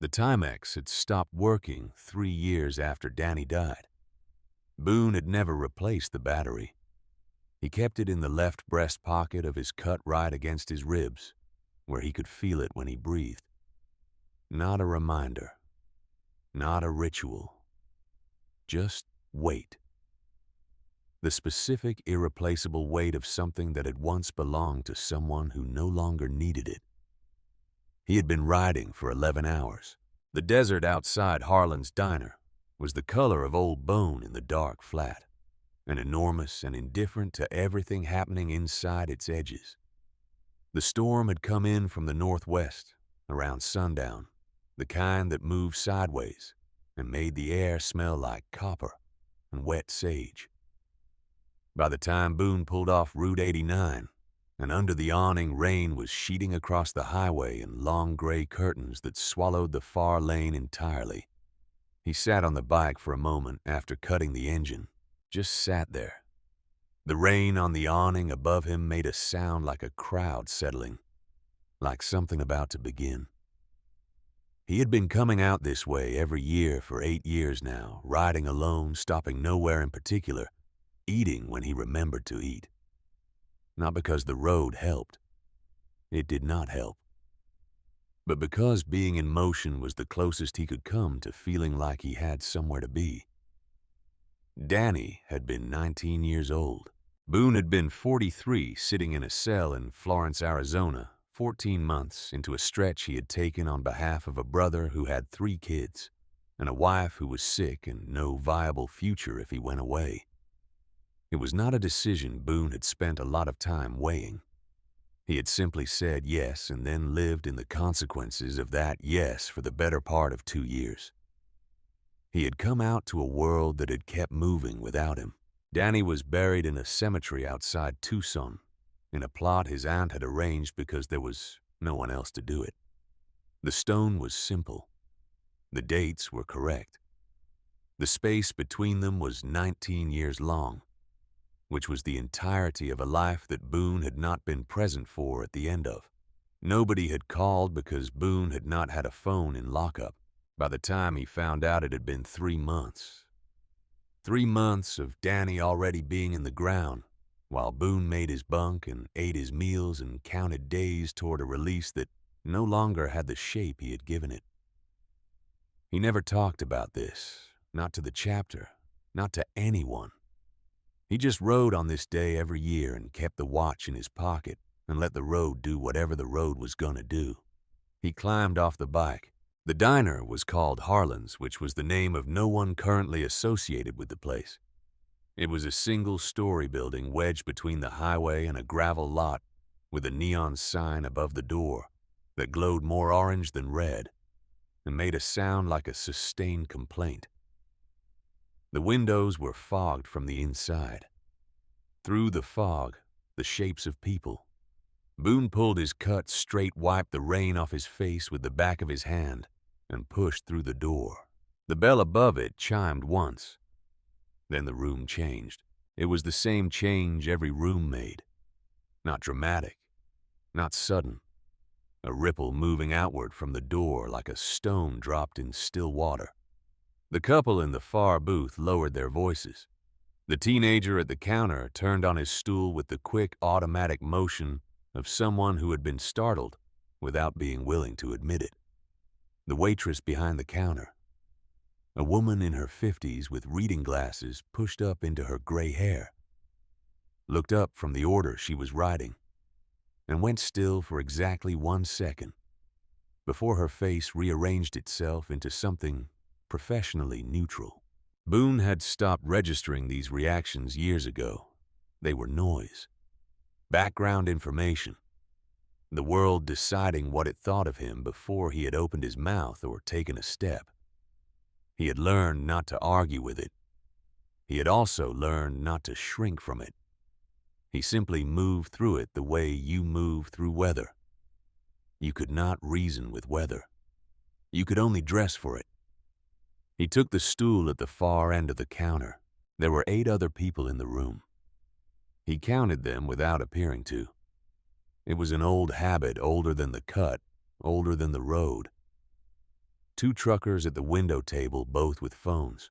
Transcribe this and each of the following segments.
The Timex had stopped working 3 years after Danny died. Boone had never replaced the battery. He kept it in the left breast pocket of his cut right against his ribs, where he could feel it when he breathed. Not a reminder, not a ritual, just weight. The specific, irreplaceable weight of something that had once belonged to someone who no longer needed it. He had been riding for 11 hours. The desert outside Harlan's diner was the color of old bone in the dark flat, and enormous and indifferent to everything happening inside its edges. The storm had come in from the northwest around sundown, the kind that moved sideways and made the air smell like copper and wet sage. By the time Boone pulled off Route 89, and under the awning rain was sheeting across the highway in long gray curtains that swallowed the far lane entirely, he sat on the bike for a moment after cutting the engine, just sat there. The rain on the awning above him made a sound like a crowd settling, like something about to begin. He had been coming out this way every year for 8 years now, riding alone, stopping nowhere in particular, eating when he remembered to eat. Not because the road helped. It did not help. But because being in motion was the closest he could come to feeling like he had somewhere to be. Danny had been 19 years old. Boone had been 43, sitting in a cell in Florence, Arizona, 14 months into a stretch he had taken on behalf of a brother who had 3 kids, and a wife who was sick and no viable future if he went away. It was not a decision Boone had spent a lot of time weighing. He had simply said yes and then lived in the consequences of that yes for the better part of 2 years. He had come out to a world that had kept moving without him. Danny was buried in a cemetery outside Tucson, in a plot his aunt had arranged because there was no one else to do it. The stone was simple. The dates were correct. The space between them was 19 years long, which was the entirety of a life that Boone had not been present for at the end of. Nobody had called because Boone had not had a phone in lockup. By the time he found out, it had been 3 months. 3 months of Danny already being in the ground, while Boone made his bunk and ate his meals and counted days toward a release that no longer had the shape he had given it. He never talked about this, not to the chapter, not to anyone. He just rode on this day every year and kept the watch in his pocket and let the road do whatever the road was gonna do. He climbed off the bike. The diner was called Harlan's, which was the name of no one currently associated with the place. It was a single-story building wedged between the highway and a gravel lot with a neon sign above the door that glowed more orange than red and made a sound like a sustained complaint. The windows were fogged from the inside. Through the fog, the shapes of people. Boone pulled his cut straight, wiped the rain off his face with the back of his hand, and pushed through the door. The bell above it chimed once. Then the room changed. It was the same change every room made. Not dramatic, not sudden. A ripple moving outward from the door like a stone dropped in still water. The couple in the far booth lowered their voices. The teenager at the counter turned on his stool with the quick, automatic motion of someone who had been startled without being willing to admit it. The waitress behind the counter, a woman in her 50s with reading glasses pushed up into her gray hair, looked up from the order she was writing and went still for exactly 1 second before her face rearranged itself into something professionally neutral. Boone had stopped registering these reactions years ago. They were noise, background information, the world deciding what it thought of him before he had opened his mouth or taken a step. He had learned not to argue with it. He had also learned not to shrink from it. He simply moved through it the way you move through weather. You could not reason with weather. You could only dress for it. He took the stool at the far end of the counter. There were 8 other people in the room. He counted them without appearing to. It was an old habit, older than the cut, older than the road. Two truckers at the window table, both with phones.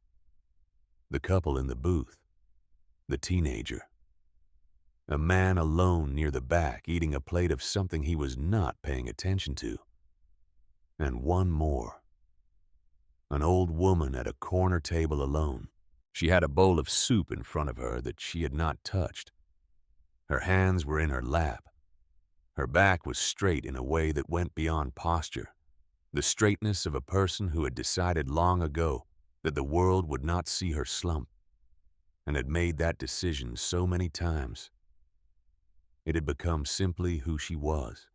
The couple in the booth. The teenager. A man alone near the back eating a plate of something he was not paying attention to. And one more. An old woman at a corner table alone. She had a bowl of soup in front of her that she had not touched. Her hands were in her lap. Her back was straight in a way that went beyond posture. The straightness of a person who had decided long ago that the world would not see her slump, and had made that decision so many times. It had become simply who she was.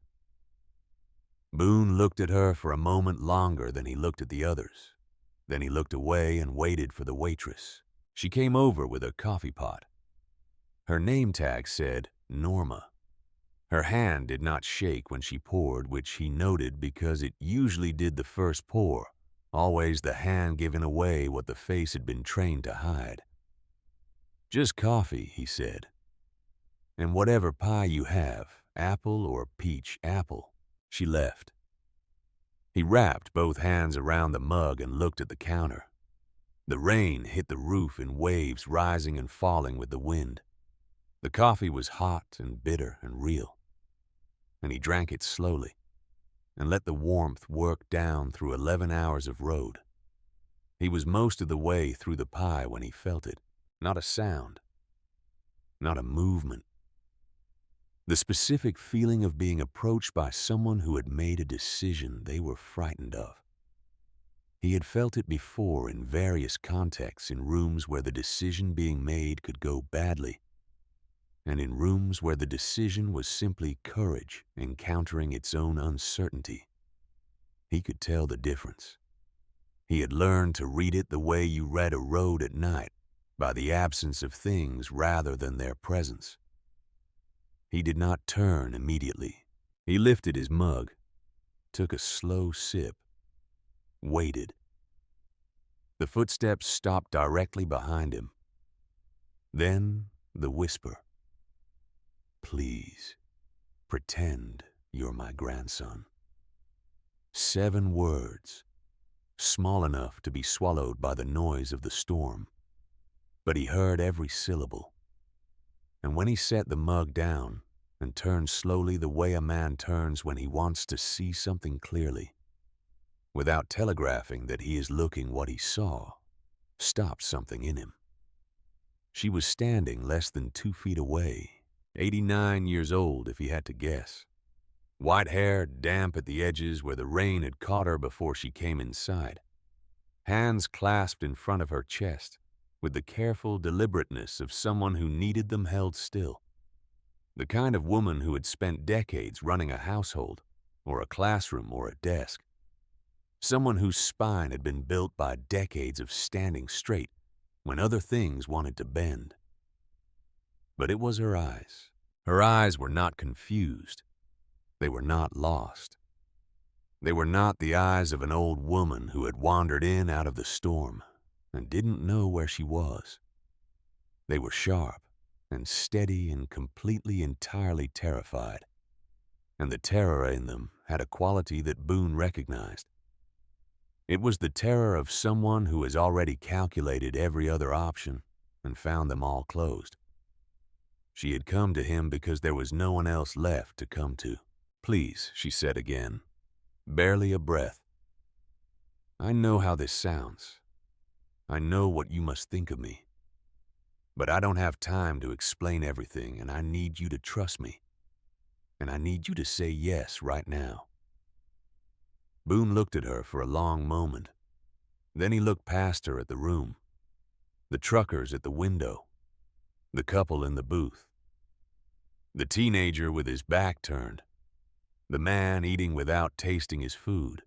Boone looked at her for a moment longer than he looked at the others. Then he looked away and waited for the waitress. She came over with a coffee pot. Her name tag said Norma. Her hand did not shake when she poured, which he noted because it usually did the first pour, always the hand giving away what the face had been trained to hide. "Just coffee," he said. "And whatever pie you have, apple or peach apple." She left. He wrapped both hands around the mug and looked at the counter. The rain hit the roof in waves rising and falling with the wind. The coffee was hot and bitter and real, and he drank it slowly and let the warmth work down through 11 hours of road. He was most of the way through the pie when he felt it. Not a sound, not a movement. The specific feeling of being approached by someone who had made a decision they were frightened of. He had felt it before in various contexts, in rooms where the decision being made could go badly, and in rooms where the decision was simply courage encountering its own uncertainty. He could tell the difference. He had learned to read it the way you read a road at night, by the absence of things rather than their presence. He did not turn immediately. He lifted his mug, took a slow sip, waited. The footsteps stopped directly behind him. Then the whisper. "Please, pretend you're my grandson." 7 words, small enough to be swallowed by the noise of the storm. But he heard every syllable. And when he set the mug down and turned slowly the way a man turns when he wants to see something clearly, without telegraphing that he is looking what he saw, stopped something in him. She was standing less than 2 feet away, 89 years old if he had to guess. White hair damp at the edges where the rain had caught her before she came inside. Hands clasped in front of her chest, with the careful deliberateness of someone who needed them held still. The kind of woman who had spent decades running a household, or a classroom, or a desk. Someone whose spine had been built by decades of standing straight when other things wanted to bend. But it was her eyes. Her eyes were not confused. They were not lost. They were not the eyes of an old woman who had wandered in out of the storm and didn't know where she was. They were sharp and steady and completely, entirely terrified. And the terror in them had a quality that Boone recognized. It was the terror of someone who has already calculated every other option and found them all closed. She had come to him because there was no one else left to come to. "Please," she said again, barely a breath. "I know how this sounds. I know what you must think of me. But I don't have time to explain everything, and I need you to trust me. And I need you to say yes right now." Boone looked at her for a long moment. Then he looked past her at the room, the truckers at the window, the couple in the booth, the teenager with his back turned, the man eating without tasting his food,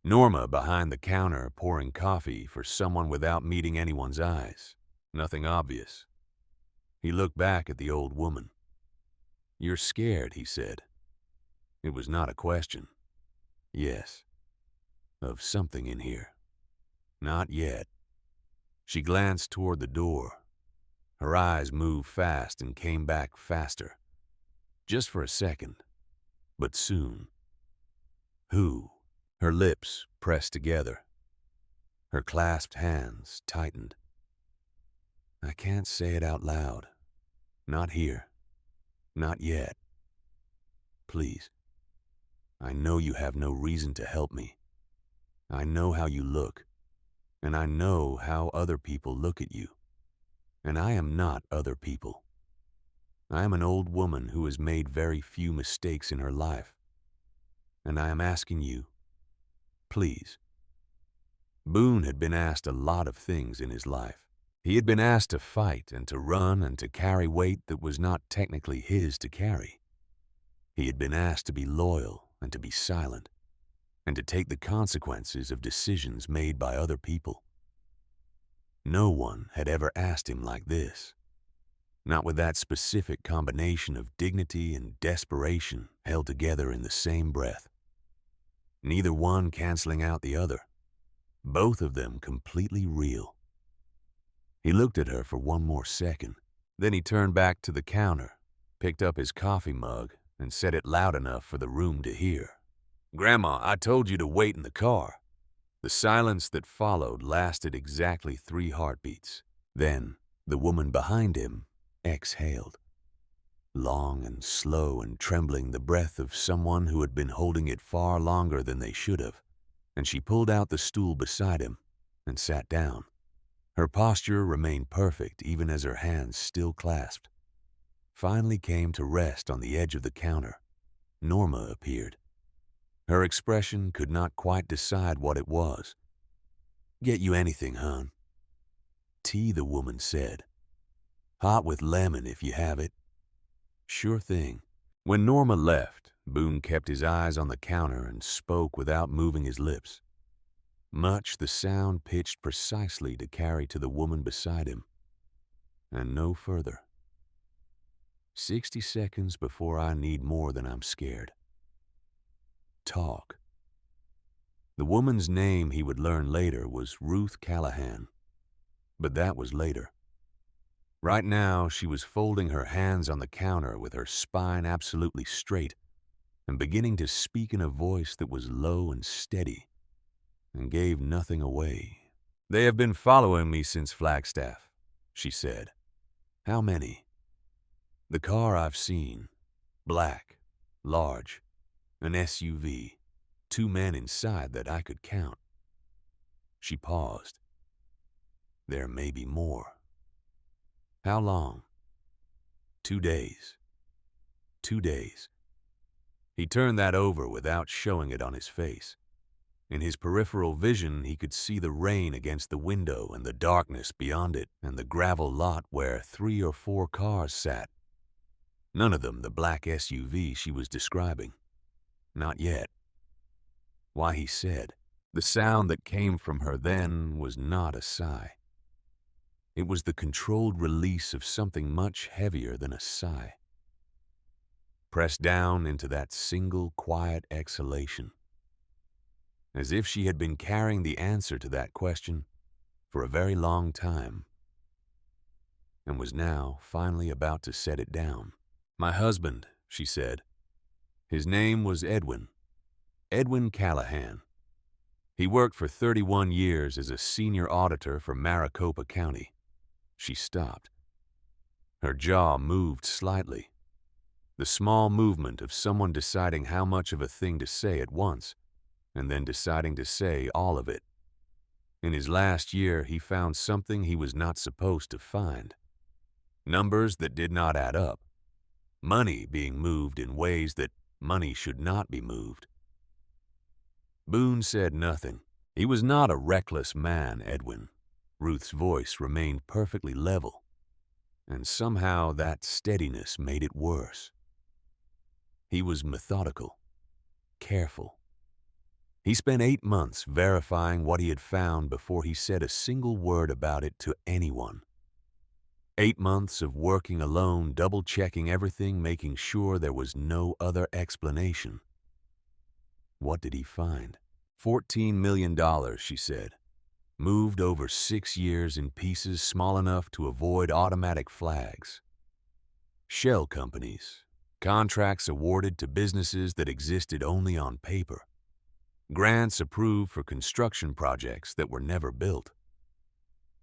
Norma behind the counter pouring coffee for someone without meeting anyone's eyes. Nothing obvious. He looked back at the old woman. "You're scared," he said. It was not a question. "Yes. Of something in here." "Not yet." She glanced toward the door. Her eyes moved fast and came back faster. Just for a second, but soon. "Who?" Her lips pressed together. Her clasped hands tightened. I can't say it out loud. Not here. Not yet. Please. I know you have no reason to help me. I know how you look, and I know how other people look at you. And I am not other people. I am an old woman who has made very few mistakes in her life. And I am asking you, please. Boone had been asked a lot of things in his life. He had been asked to fight and to run and to carry weight that was not technically his to carry. He had been asked to be loyal and to be silent, and to take the consequences of decisions made by other people. No one had ever asked him like this, not with that specific combination of dignity and desperation held together in the same breath. Neither one canceling out the other, both of them completely real. He looked at her for one more second. Then he turned back to the counter, picked up his coffee mug, and said it loud enough for the room to hear. Grandma, I told you to wait in the car. The silence that followed lasted exactly 3 heartbeats. Then, the woman behind him exhaled. Long and slow and trembling, the breath of someone who had been holding it far longer than they should have, and she pulled out the stool beside him and sat down. Her posture remained perfect even as her hands still clasped. Finally came to rest on the edge of the counter. Norma appeared. Her expression could not quite decide what it was. Get you anything, hon? Tea, the woman said. Hot with lemon if you have it. Sure thing. When Norma left, Boone kept his eyes on the counter and spoke without moving his lips. Much the sound pitched precisely to carry to the woman beside him, and no further. 60 seconds before I need more than I'm scared. Talk. The woman's name he would learn later was Ruth Callahan, but that was later. Right now, she was folding her hands on the counter with her spine absolutely straight and beginning to speak in a voice that was low and steady and gave nothing away. They have been following me since Flagstaff, she said. How many? The car I've seen. Black, large, an SUV. 2 men inside that I could count. She paused. There may be more. How long? 2 days. 2 days. He turned that over without showing it on his face. In his peripheral vision, he could see the rain against the window and the darkness beyond it and the gravel lot where 3 or 4 cars sat. None of them the black SUV she was describing. Not yet. Why, he said, the sound that came from her then was not a sigh. It was the controlled release of something much heavier than a sigh. Pressed down into that single quiet exhalation. As if she had been carrying the answer to that question for a very long time, and was now finally about to set it down. My husband, she said. His name was Edwin. Edwin Callahan. He worked for 31 years as a senior auditor for Maricopa County. She stopped. Her jaw moved slightly. The small movement of someone deciding how much of a thing to say at once, and then deciding to say all of it. In his last year, he found something he was not supposed to find. Numbers that did not add up. Money being moved in ways that money should not be moved. Boone said nothing. He was not a reckless man, Edwin. Ruth's voice remained perfectly level, and somehow that steadiness made it worse. He was methodical, careful. He spent 8 months verifying what he had found before he said a single word about it to anyone. 8 months of working alone, double-checking everything, making sure there was no other explanation. What did he find? $14 million, she said. Moved over 6 years in pieces small enough to avoid automatic flags. Shell companies. Contracts awarded to businesses that existed only on paper. grants approved for construction projects that were never built.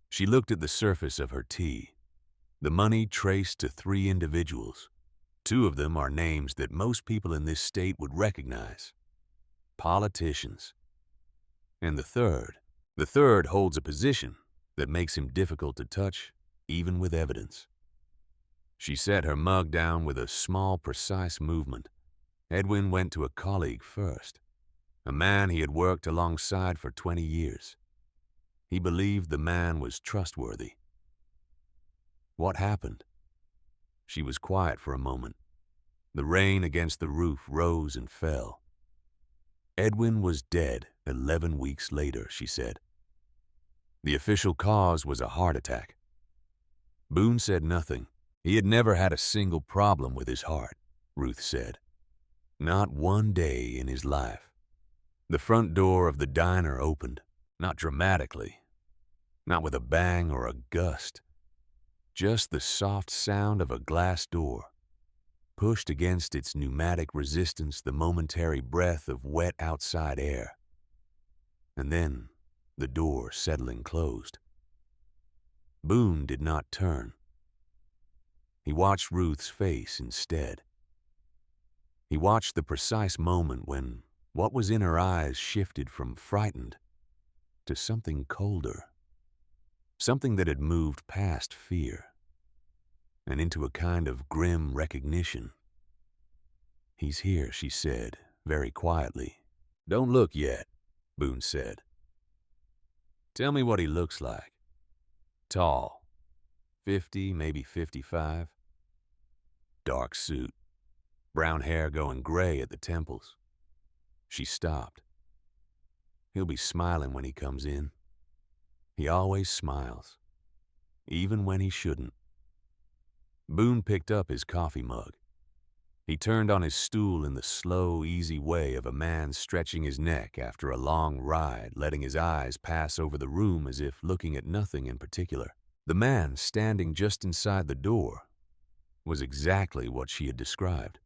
She looked at the surface of her tea. The money traced to 3 individuals. 2 of them are names that most people in this state would recognize. Politicians. And the third holds a position that makes him difficult to touch, even with evidence. She set her mug down with a small, precise movement. Edwin went to a colleague first, a man he had worked alongside for 20 years. He believed the man was trustworthy. What happened? She was quiet for a moment. The rain against the roof rose and fell. Edwin was dead 11 weeks later, she said. The official cause was a heart attack. Boone said nothing. He had never had a single problem with his heart, Ruth said. Not one day in his life. The front door of the diner opened, not dramatically, not with a bang or a gust, just the soft sound of a glass door, pushed against its pneumatic resistance the momentary breath of wet outside air. And then the door settling closed. Boone did not turn. He watched Ruth's face instead. He watched the precise moment when what was in her eyes shifted from frightened to something colder, something that had moved past fear and into a kind of grim recognition. "He's here," she said, very quietly. "Don't look yet," Boone said. "Tell me what he looks like." Tall, 50, maybe 55. Dark suit, brown hair going gray at the temples. She stopped. "He'll be smiling when he comes in. He always smiles, even when he shouldn't." Boone picked up his coffee mug. He turned on his stool in the slow, easy way of a man stretching his neck after a long ride, letting his eyes pass over the room as if looking at nothing in particular. The man standing just inside the door was exactly what she had described.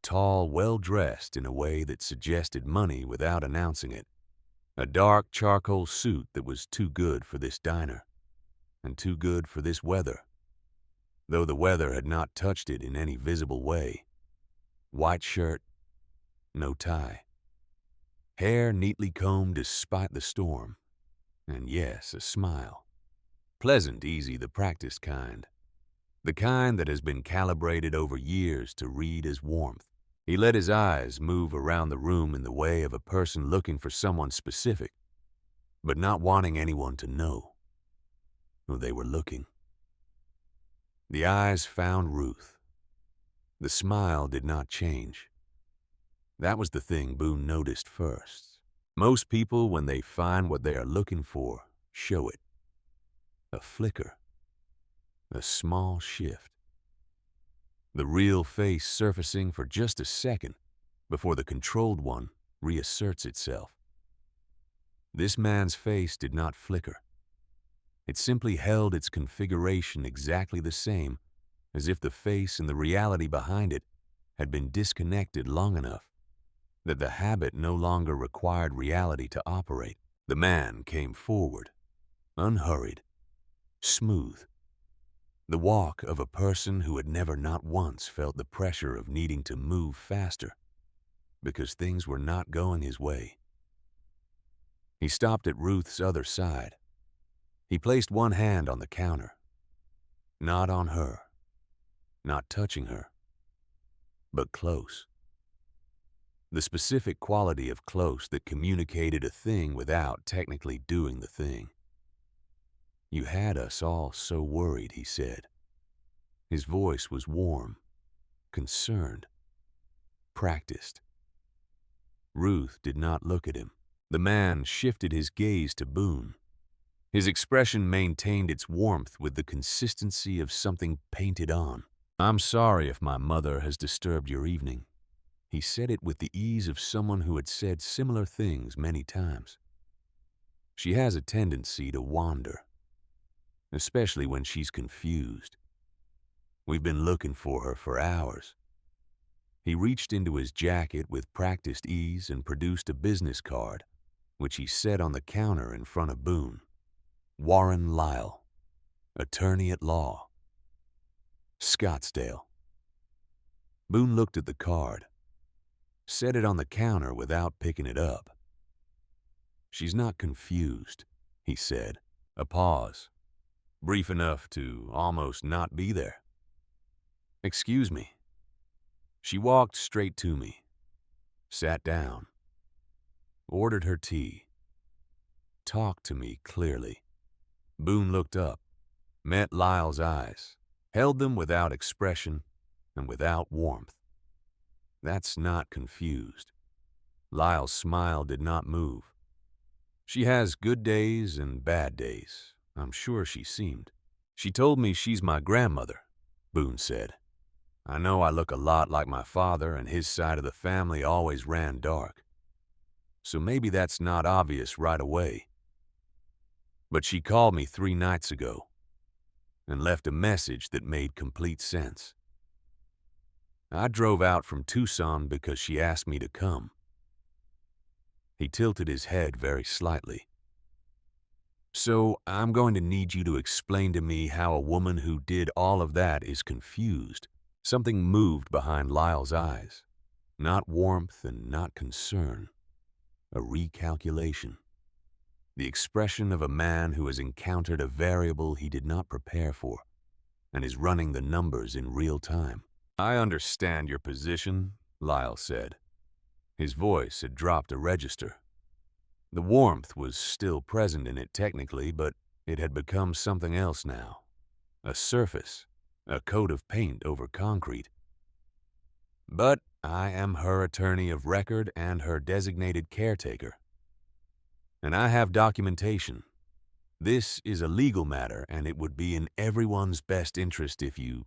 Tall, well-dressed in a way that suggested money without announcing it. A dark charcoal suit that was too good for this diner, and too good for this weather, though the weather had not touched it in any visible way. White shirt, no tie. Hair neatly combed despite the storm, and yes, a smile. Pleasant, easy, the practiced kind. The kind that has been calibrated over years to read as warmth. He let his eyes move around the room in the way of a person looking for someone specific, but not wanting anyone to know who they were looking. The eyes found Ruth. The smile did not change. That was the thing Boone noticed first. Most people, when they find what they are looking for, show it. A flicker. A small shift. The real face surfacing for just a second before the controlled one reasserts itself. This man's face did not flicker. It simply held its configuration exactly the same, as if the face and the reality behind it had been disconnected long enough that the habit no longer required reality to operate. The man came forward, unhurried, smooth. The walk of a person who had never not once felt the pressure of needing to move faster because things were not going his way. He stopped at Ruth's other side. He placed one hand on the counter. Not on her, not touching her, but close. The specific quality of close that communicated a thing without technically doing the thing. "You had us all so worried," he said. His voice was warm, concerned, practiced. Ruth did not look at him. The man shifted his gaze to Boone. His expression maintained its warmth with the consistency of something painted on. "I'm sorry if my mother has disturbed your evening." He said it with the ease of someone who had said similar things many times. "She has a tendency to wander, especially when she's confused. We've been looking for her for hours." He reached into his jacket with practiced ease and produced a business card, which he set on the counter in front of Boone. Warren Lyle, attorney at law, Scottsdale. Boone looked at the card, set it on the counter without picking it up. "She's not confused," he said. A pause, brief enough to almost not be there. "Excuse me." She walked straight to me, sat down, ordered her tea, talked to me clearly. Boone looked up, met Lyle's eyes, held them without expression and without warmth. "That's not confused." Lyle's smile did not move. "She has good days and bad days, I'm sure she seemed." "She told me she's my grandmother," Boone said. "I know I look a lot like my father, and his side of the family always ran dark. So maybe that's not obvious right away. But she called me 3 nights ago and left a message that made complete sense. I drove out from Tucson because she asked me to come." He tilted his head very slightly. "So I'm going to need you to explain to me how a woman who did all of that is confused." Something moved behind Lyle's eyes. Not warmth and not concern. A recalculation. The expression of a man who has encountered a variable he did not prepare for and is running the numbers in real time. "I understand your position," Lyle said. His voice had dropped a register. The warmth was still present in it technically, but it had become something else now. A surface, a coat of paint over concrete. "But I am her attorney of record and her designated caretaker. And I have documentation. This is a legal matter, and it would be in everyone's best interest if you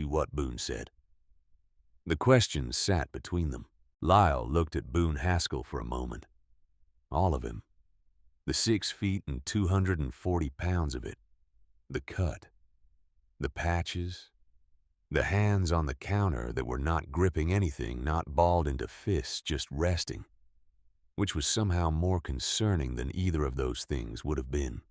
what Boone said." The questions sat between them. Lyle looked at Boone Haskell for a moment. All of him. The 6 feet and 240 pounds of it. The cut. The patches. The hands on the counter that were not gripping anything, not balled into fists, just resting. Which was somehow more concerning than either of those things would have been.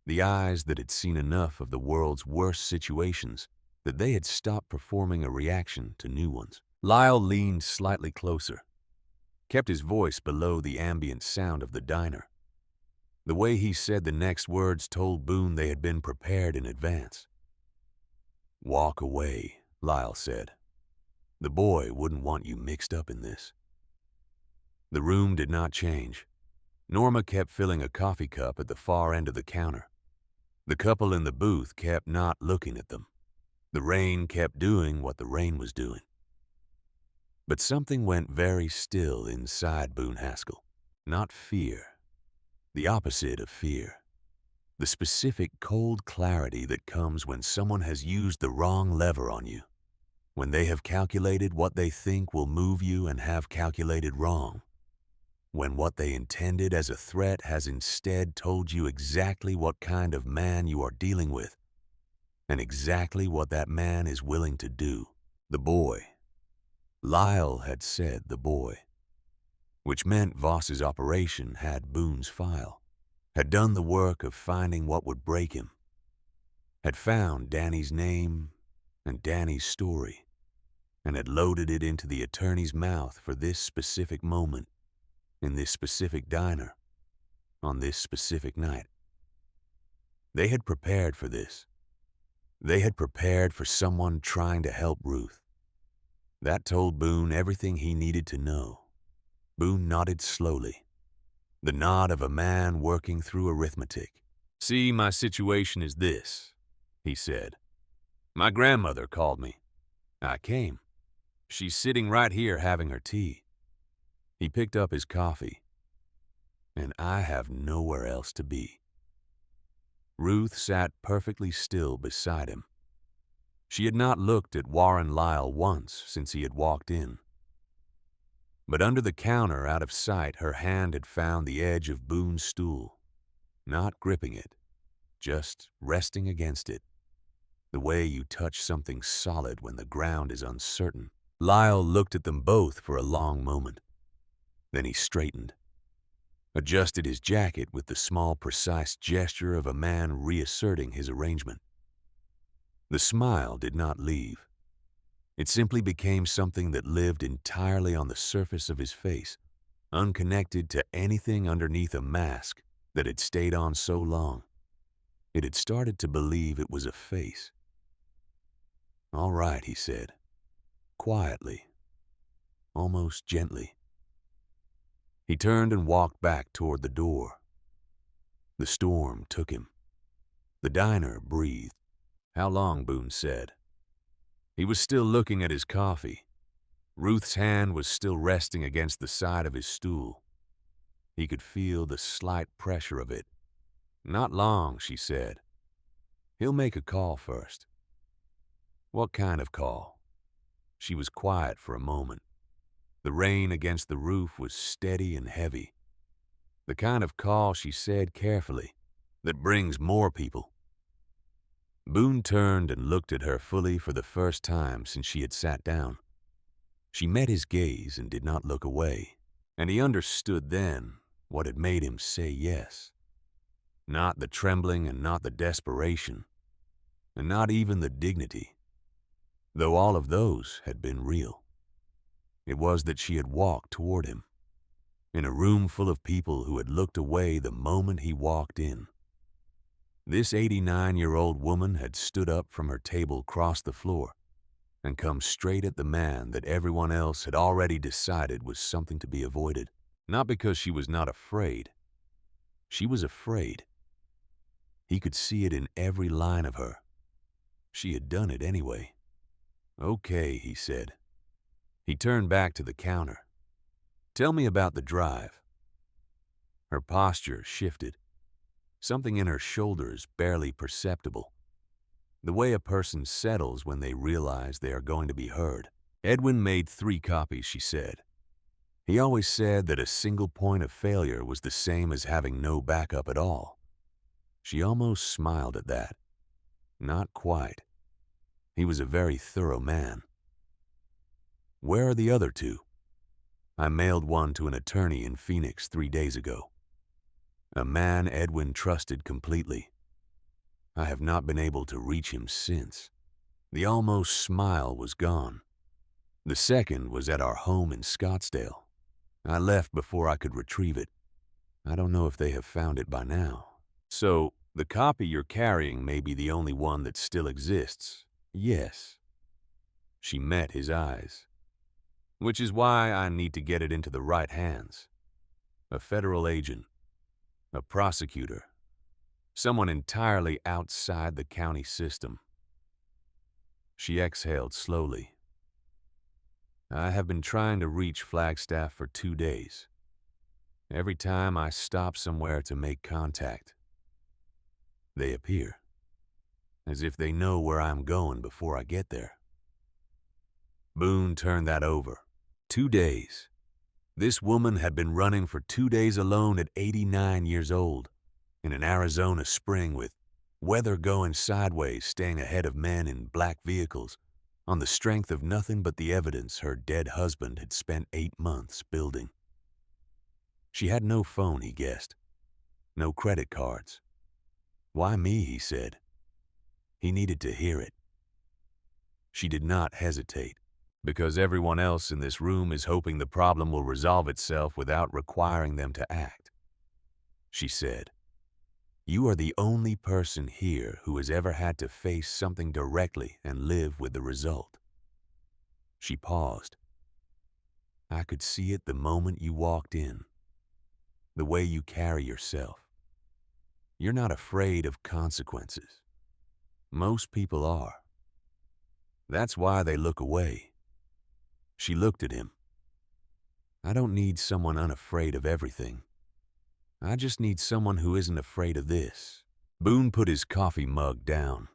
The eyes that had seen enough of the world's worst situations that they had stopped performing a reaction to new ones. Lyle leaned slightly closer, kept his voice below the ambient sound of the diner. The way he said the next words told Boone they had been prepared in advance. "Walk away," Lyle said. "The boy wouldn't want you mixed up in this." The room did not change. Norma kept filling a coffee cup at the far end of the counter. The couple in the booth kept not looking at them. The rain kept doing what the rain was doing. But something went very still inside Boone Haskell. Not fear. The opposite of fear. The specific cold clarity that comes when someone has used the wrong lever on you. When they have calculated what they think will move you and have calculated wrong. When what they intended as a threat has instead told you exactly what kind of man you are dealing with and exactly what that man is willing to do. The boy. Lyle had said the boy, which meant Voss's operation had Boone's file, had done the work of finding what would break him, had found Danny's name and Danny's story, and had loaded it into the attorney's mouth for this specific moment, in this specific diner, on this specific night. They had prepared for this. They had prepared for someone trying to help Ruth. That told Boone everything he needed to know. Boone nodded slowly, the nod of a man working through arithmetic. "See, my situation is this," he said. "My grandmother called me. I came. She's sitting right here having her tea." He picked up his coffee. "And I have nowhere else to be." Ruth sat perfectly still beside him. She had not looked at Warren Lyle once since he had walked in. But under the counter, out of sight, her hand had found the edge of Boone's stool, not gripping it, just resting against it, the way you touch something solid when the ground is uncertain. Lyle looked at them both for a long moment. Then he straightened, adjusted his jacket with the small, precise gesture of a man reasserting his arrangement. The smile did not leave. It simply became something that lived entirely on the surface of his face, unconnected to anything underneath a mask that had stayed on so long. It had started to believe it was a face. "All right," he said, quietly, almost gently. He turned and walked back toward the door. The storm took him. The diner breathed. "How long?" Boone said. He was still looking at his coffee. Ruth's hand was still resting against the side of his stool. He could feel the slight pressure of it. "Not long," she said. "He'll make a call first." "What kind of call?" She was quiet for a moment. The rain against the roof was steady and heavy. "The kind of call," she said carefully, "that brings more people." Boone turned and looked at her fully for the first time since she had sat down. She met his gaze and did not look away, and he understood then what had made him say yes. Not the trembling and not the desperation, and not even the dignity, though all of those had been real. It was that she had walked toward him, in a room full of people who had looked away the moment he walked in. This 89-year-old woman had stood up from her table across the floor and come straight at the man that everyone else had already decided was something to be avoided. Not because she was not afraid. She was afraid. He could see it in every line of her. She had done it anyway. "Okay," he said. He turned back to the counter. "Tell me about the drive." Her posture shifted. Something in her shoulders barely perceptible. The way a person settles when they realize they are going to be heard. "Edwin made 3 copies," she said. "He always said that a single point of failure was the same as having no backup at all." She almost smiled at that. Not quite. He was a very thorough man. "Where are the other 2? "I mailed one to an attorney in Phoenix 3 days ago. A man Edwin trusted completely. I have not been able to reach him since." The almost smile was gone. "The second was at our home in Scottsdale. I left before I could retrieve it. I don't know if they have found it by now." "So, the copy you're carrying may be the only one that still exists." "Yes." She met his eyes. "Which is why I need to get it into the right hands. A federal agent, a prosecutor, someone entirely outside the county system." She exhaled slowly. "I have been trying to reach Flagstaff for 2 days. Every time I stop somewhere to make contact, they appear, as if they know where I'm going before I get there." Boone turned that over. 2 days. This woman had been running for 2 days alone at 89 years old, in an Arizona spring with weather going sideways, staying ahead of men in black vehicles, on the strength of nothing but the evidence her dead husband had spent 8 months building. She had no phone, he guessed. No credit cards. "Why me?" he said. He needed to hear it. She did not hesitate. "Because everyone else in this room is hoping the problem will resolve itself without requiring them to act," she said. "You are the only person here who has ever had to face something directly and live with the result." She paused. "I could see it the moment you walked in. The way you carry yourself. You're not afraid of consequences. Most people are. That's why they look away." She looked at him. "I don't need someone unafraid of everything. I just need someone who isn't afraid of this." Boone put his coffee mug down.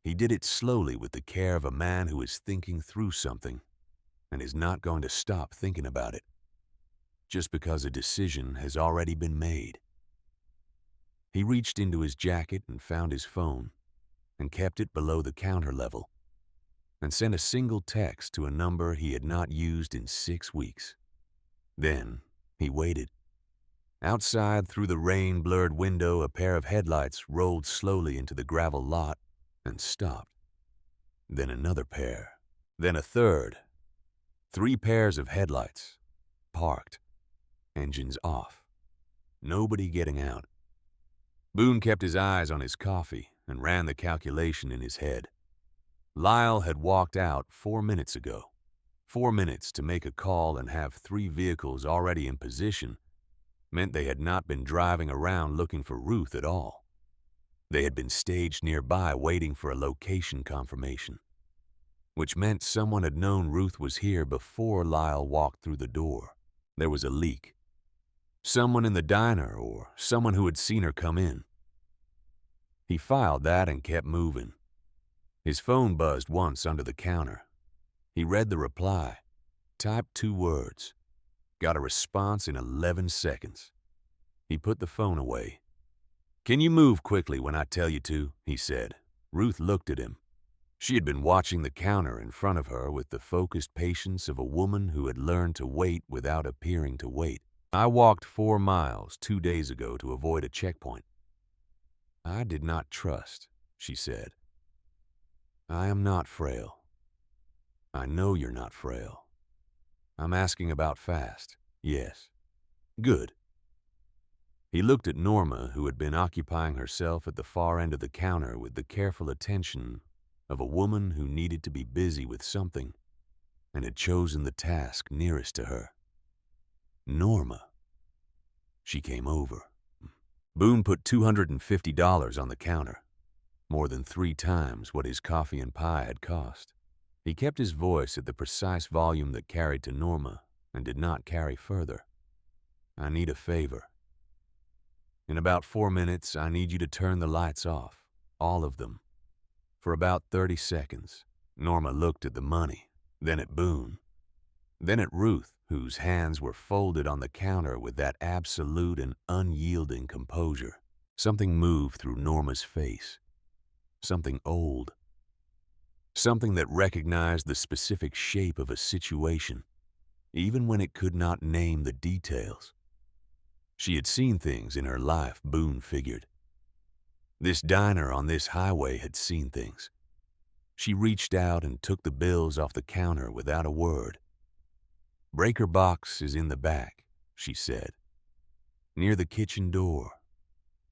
He did it slowly with the care of a man who is thinking through something and is not going to stop thinking about it just because a decision has already been made. He reached into his jacket and found his phone and kept it below the counter level. and sent a single text to a number he had not used in 6 weeks. Then he waited. Outside, through the rain-blurred window, a pair of headlights rolled slowly into the gravel lot and stopped. Then another pair. Then a third. 3 pairs of headlights, parked, engines off. Nobody getting out. Boone kept his eyes on his coffee and ran the calculation in his head. Lyle had walked out 4 minutes ago. 4 minutes to make a call and have 3 vehicles already in position meant they had not been driving around looking for Ruth at all. They had been staged nearby waiting for a location confirmation, which meant someone had known Ruth was here before Lyle walked through the door. There was a leak. Someone in the diner or someone who had seen her come in. He filed that and kept moving. His phone buzzed once under the counter. He read the reply, typed 2 words, got a response in 11 seconds. He put the phone away. "Can you move quickly when I tell you to?" he said. Ruth looked at him. She had been watching the counter in front of her with the focused patience of a woman who had learned to wait without appearing to wait. "I walked 4 miles 2 days ago to avoid a checkpoint." "I did not trust," she said. "I am not frail." "I know you're not frail." "I'm asking about fast." "Yes." "Good." He looked at Norma, who had been occupying herself at the far end of the counter with the careful attention of a woman who needed to be busy with something and had chosen the task nearest to her. Norma. She came over. Boone put $250 on the counter, more than 3 times what his coffee and pie had cost. He kept his voice at the precise volume that carried to Norma and did not carry further. "I need a favor. In about 4 minutes, I need you to turn the lights off, all of them, for about 30 seconds. Norma looked at the money, then at Boone, then at Ruth, whose hands were folded on the counter with that absolute and unyielding composure. Something moved through Norma's face, something old, something that recognized the specific shape of a situation, even when it could not name the details. She had seen things in her life, Boone figured. This diner on this highway had seen things. She reached out and took the bills off the counter without a word. "Breaker box is in the back," she said, "near the kitchen door."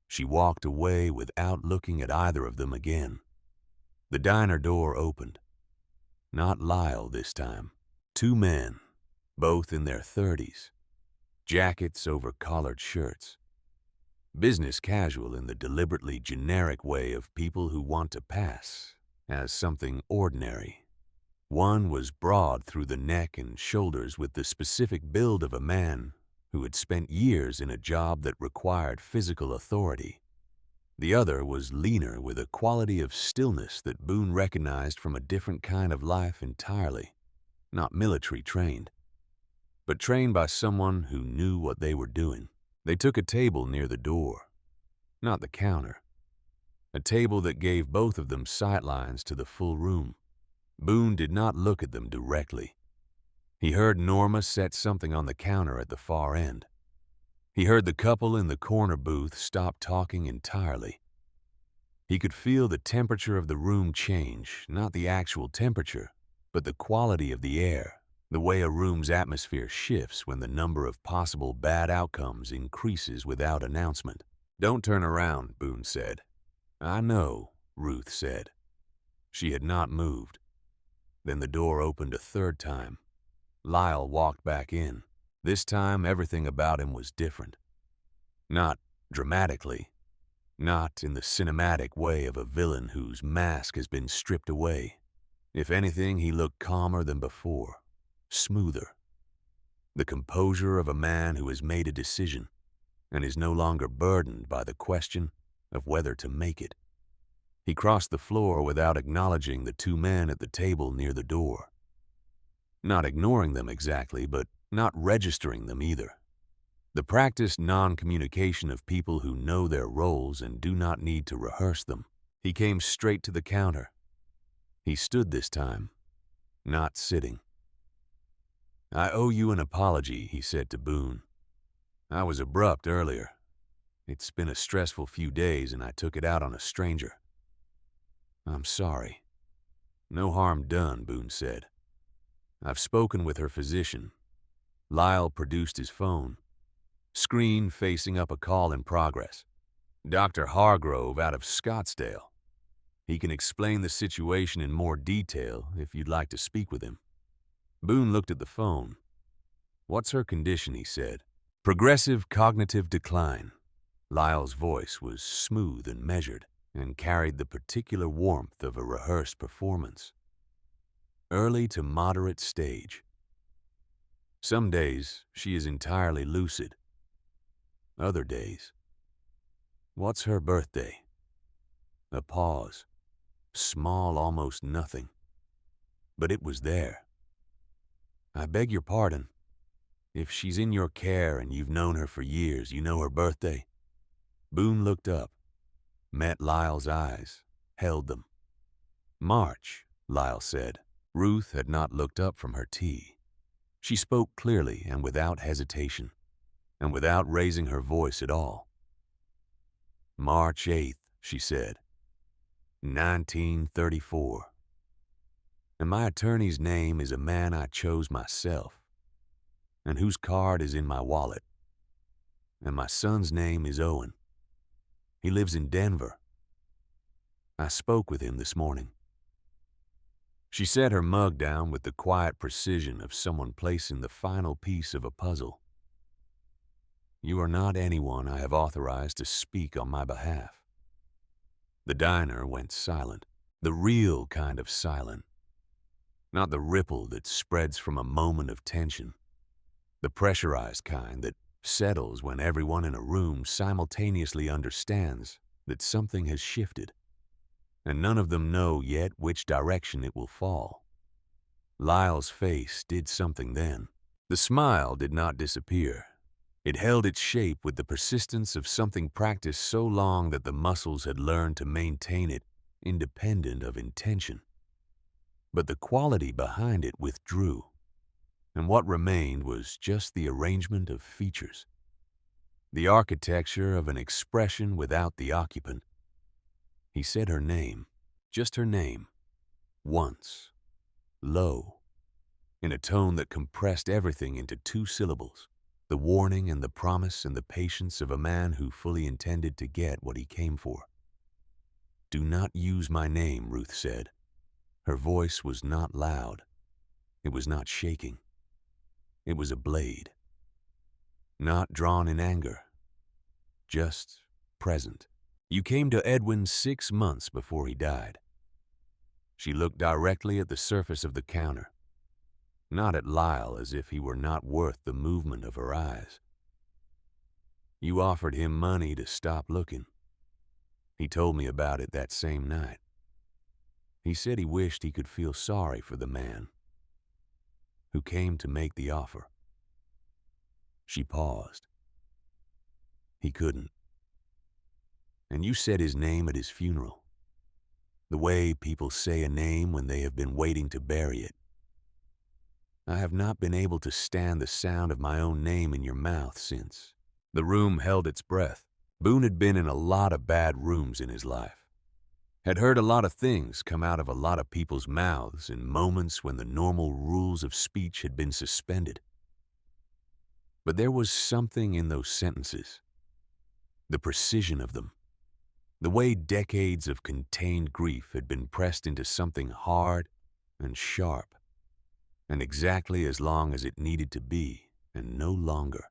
She walked away without looking at either of them again. The diner door opened. Not Lyle this time. 2 men, both in their 30s. Jackets over collared shirts. Business casual in the deliberately generic way of people who want to pass as something ordinary. One was broad through the neck and shoulders with the specific build of a man who had spent years in a job that required physical authority. The other was leaner with a quality of stillness that Boone recognized from a different kind of life entirely, not military trained, but trained by someone who knew what they were doing. They took a table near the door, not the counter, a table that gave both of them sightlines to the full room. Boone did not look at them directly. He heard Norma set something on the counter at the far end. He heard the couple in the corner booth stop talking entirely. He could feel the temperature of the room change, not the actual temperature, but the quality of the air, the way a room's atmosphere shifts when the number of possible bad outcomes increases without announcement. "Don't turn around," Boone said. "I know," Ruth said. She had not moved. Then the door opened a 3rd time. Lyle walked back in. This time, everything about him was different. Not dramatically, not in the cinematic way of a villain whose mask has been stripped away. If anything, he looked calmer than before, smoother. The composure of a man who has made a decision and is no longer burdened by the question of whether to make it. He crossed the floor without acknowledging the 2 men at the table near the door. Not ignoring them exactly, but not registering them either. The practiced non-communication of people who know their roles and do not need to rehearse them. He came straight to the counter. He stood this time, not sitting. "I owe you an apology," he said to Boone. "I was abrupt earlier. It's been a stressful few days and I took it out on a stranger. I'm sorry." "No harm done," Boone said. "I've spoken with her physician." Lyle produced his phone. Screen facing up a call in progress. "Dr. Hargrove out of Scottsdale. He can explain the situation in more detail if you'd like to speak with him." Boone looked at the phone. "What's her condition?" he said. "Progressive cognitive decline." Lyle's voice was smooth and measured and carried the particular warmth of a rehearsed performance. "Early to moderate stage. Some days she is entirely lucid. Other days." "What's her birthday?" A pause. Small, almost nothing. But it was there. "I beg your pardon. If she's in your care and you've known her for years, you know her birthday?" Boone looked up, met Lyle's eyes, held them. "March," Lyle said. Ruth had not looked up from her tea. She spoke clearly and without hesitation, and without raising her voice at all. "March 8th, she said. 1934. And my attorney's name is a man I chose myself, and whose card is in my wallet. And my son's name is Owen. He lives in Denver. I spoke with him this morning." She set her mug down with the quiet precision of someone placing the final piece of a puzzle. "You are not anyone I have authorized to speak on my behalf." The diner went silent, the real kind of silent. Not the ripple that spreads from a moment of tension, the pressurized kind that settles when everyone in a room simultaneously understands that something has shifted, and none of them know yet which direction it will fall. Lyle's face did something then. The smile did not disappear. It held its shape with the persistence of something practiced so long that the muscles had learned to maintain it independent of intention. But the quality behind it withdrew, and what remained was just the arrangement of features, the architecture of an expression without the occupant. He said her name, just her name, once, low, in a tone that compressed everything into 2 syllables, the warning and the promise and the patience of a man who fully intended to get what he came for. "Do not use my name," Ruth said. Her voice was not loud. It was not shaking. It was a blade. Not drawn in anger, just present. "You came to Edwin 6 months before he died." She looked directly at the surface of the counter, not at Lyle as if he were not worth the movement of her eyes. "You offered him money to stop looking. He told me about it that same night. He said he wished he could feel sorry for the man who came to make the offer." She paused. "He couldn't. And you said his name at his funeral, the way people say a name when they have been waiting to bury it. I have not been able to stand the sound of my own name in your mouth since." The room held its breath. Boone had been in a lot of bad rooms in his life, had heard a lot of things come out of a lot of people's mouths in moments when the normal rules of speech had been suspended. But there was something in those sentences, the precision of them, the way decades of contained grief had been pressed into something hard and sharp, and exactly as long as it needed to be, and no longer.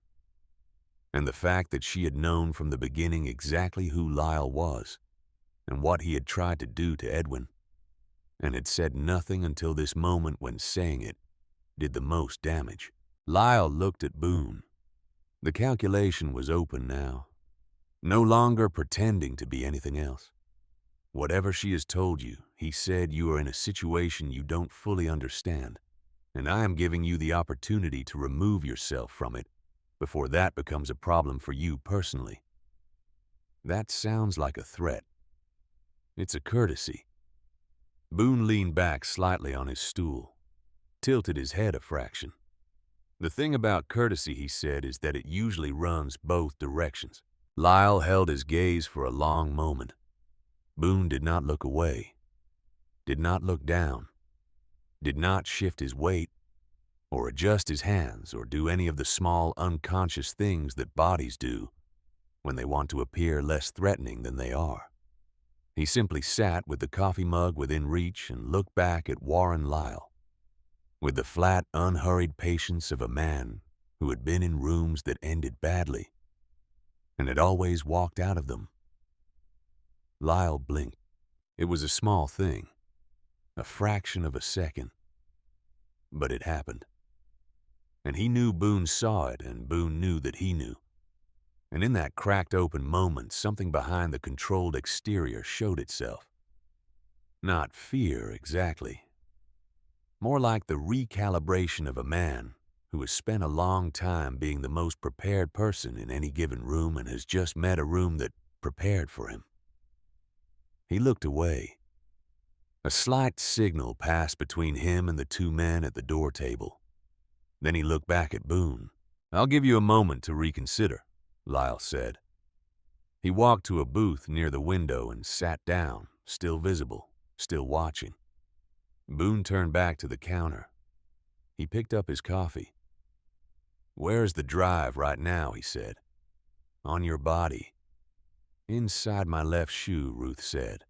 And the fact that she had known from the beginning exactly who Lyle was and what he had tried to do to Edwin, and had said nothing until this moment when saying it did the most damage. Lyle looked at Boone. The calculation was open now, no longer pretending to be anything else. "Whatever she has told you," he said, "you are in a situation you don't fully understand, and I am giving you the opportunity to remove yourself from it before that becomes a problem for you personally." That sounds like a threat. It's a courtesy. Boone leaned back slightly on his stool. tilted his head a fraction. The thing about courtesy, he said, is that it usually runs both directions. Lyle held his gaze for a long moment. Boone did not look away, did not look down, did not shift his weight, or adjust his hands, or do any of the small, unconscious things that bodies do when they want to appear less threatening than they are. He simply sat with the coffee mug within reach and looked back at Warren Lyle, with the flat, unhurried patience of a man who had been in rooms that ended badly and had always walked out of them. Lyle blinked. It was a small thing, a fraction of a second, but it happened. And he knew Boone saw it, and Boone knew that he knew. And in that cracked open moment, something behind the controlled exterior showed itself. Not fear, exactly. More like the recalibration of a man who has spent a long time being the most prepared person in any given room and has just met a room that prepared for him. He looked away. A slight signal passed between him and the two men at the door table. Then he looked back at Boone. "I'll give you a moment to reconsider," Lyle said. He walked to a booth near the window and sat down, still visible, still watching. Boone turned back to the counter. He picked up his coffee. "Where's the drive right now?" he said. "On your body." "Inside my left shoe," Ruth said.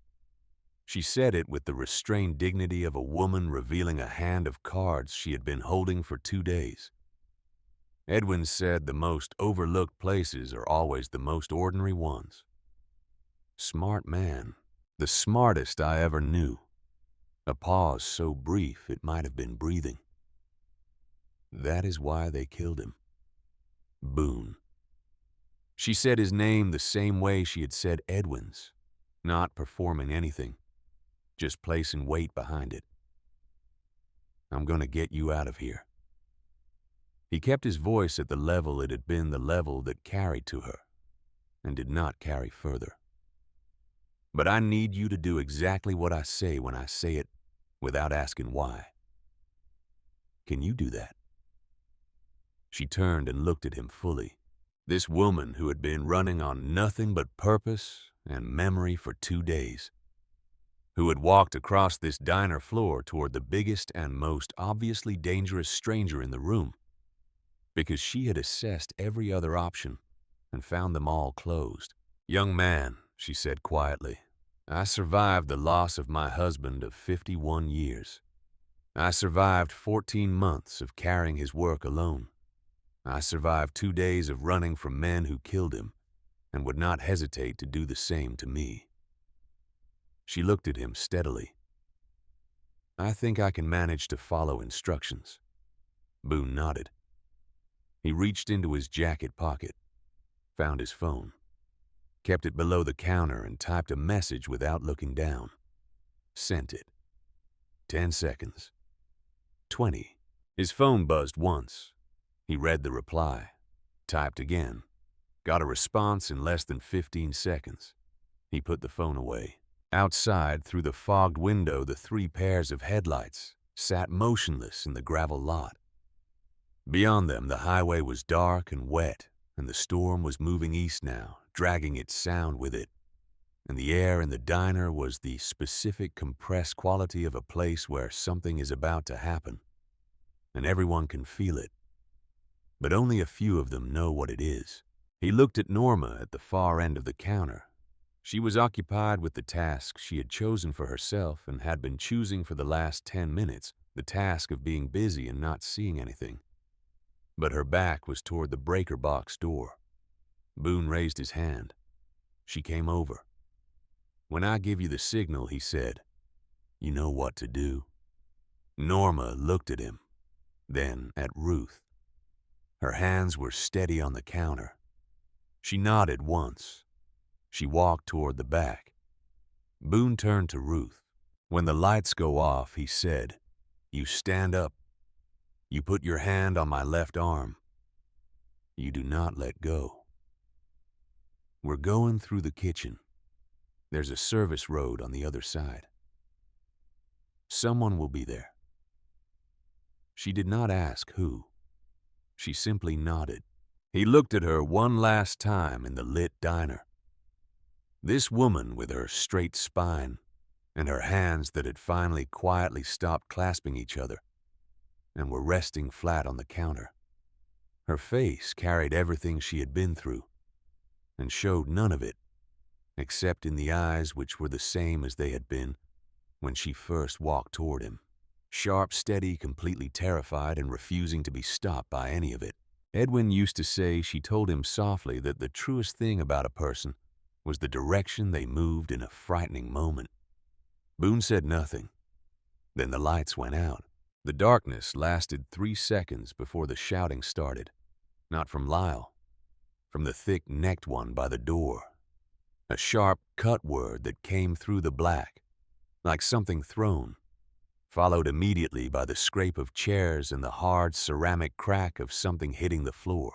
She said it with the restrained dignity of a woman revealing a hand of cards she had been holding for 2 days. Edwin said the most overlooked places are always the most ordinary ones. Smart man, the smartest I ever knew. A pause so brief it might have been breathing. That is why they killed him. Boone. She said his name the same way she had said Edwin's, not performing anything, just placing weight behind it. "I'm going to get you out of here." He kept his voice at the level it had been the level that carried to her, and did not carry further. "But I need you to do exactly what I say when I say it, without asking why. Can you do that?" She turned and looked at him fully. This woman who had been running on nothing but purpose and memory for 2 days. Who had walked across this diner floor toward the biggest and most obviously dangerous stranger in the room, because she had assessed every other option and found them all closed. "Young man," she said quietly, "I survived the loss of my husband of 51 years. I survived 14 months of carrying his work alone. I survived 2 days of running from men who killed him and would not hesitate to do the same to me." She looked at him steadily. "I think I can manage to follow instructions." Boone nodded. He reached into his jacket pocket, found his phone, kept it below the counter and typed a message without looking down. Sent it. 10 seconds. 20. His phone buzzed once. He read the reply, typed again, got a response in less than 15 seconds. He put the phone away. Outside, through the fogged window, the 3 pairs of headlights sat motionless in the gravel lot. Beyond them, the highway was dark and wet, and the storm was moving east now, dragging its sound with it. And the air in the diner was the specific compressed quality of a place where something is about to happen, and everyone can feel it. But only a few of them know what it is. He looked at Norma at the far end of the counter. She was occupied with the task she had chosen for herself and had been choosing for the last 10 minutes, the task of being busy and not seeing anything. But her back was toward the breaker box door. Boone raised his hand. She came over. "When I give you the signal," he said, "you know what to do." Norma looked at him, then at Ruth. Her hands were steady on the counter. She nodded once. She walked toward the back. Boone turned to Ruth. "When the lights go off," he said, "you stand up. You put your hand on my left arm. You do not let go. We're going through the kitchen. There's a service road on the other side. Someone will be there. She did not ask who. She simply nodded. He looked at her one last time in the lit diner. This woman with her straight spine and her hands that had finally quietly stopped clasping each other and were resting flat on the counter. Her face carried everything she had been through and showed none of it, except in the eyes which were the same as they had been when she first walked toward him. Sharp, steady, completely terrified and refusing to be stopped by any of it. Edwin used to say she told him softly that the truest thing about a person was the direction they moved in a frightening moment. Boone said nothing. Then the lights went out. The darkness lasted 3 seconds before the shouting started. Not from Lyle, from the thick-necked one by the door. A sharp cut word that came through the black, like something thrown, followed immediately by the scrape of chairs and the hard ceramic crack of something hitting the floor,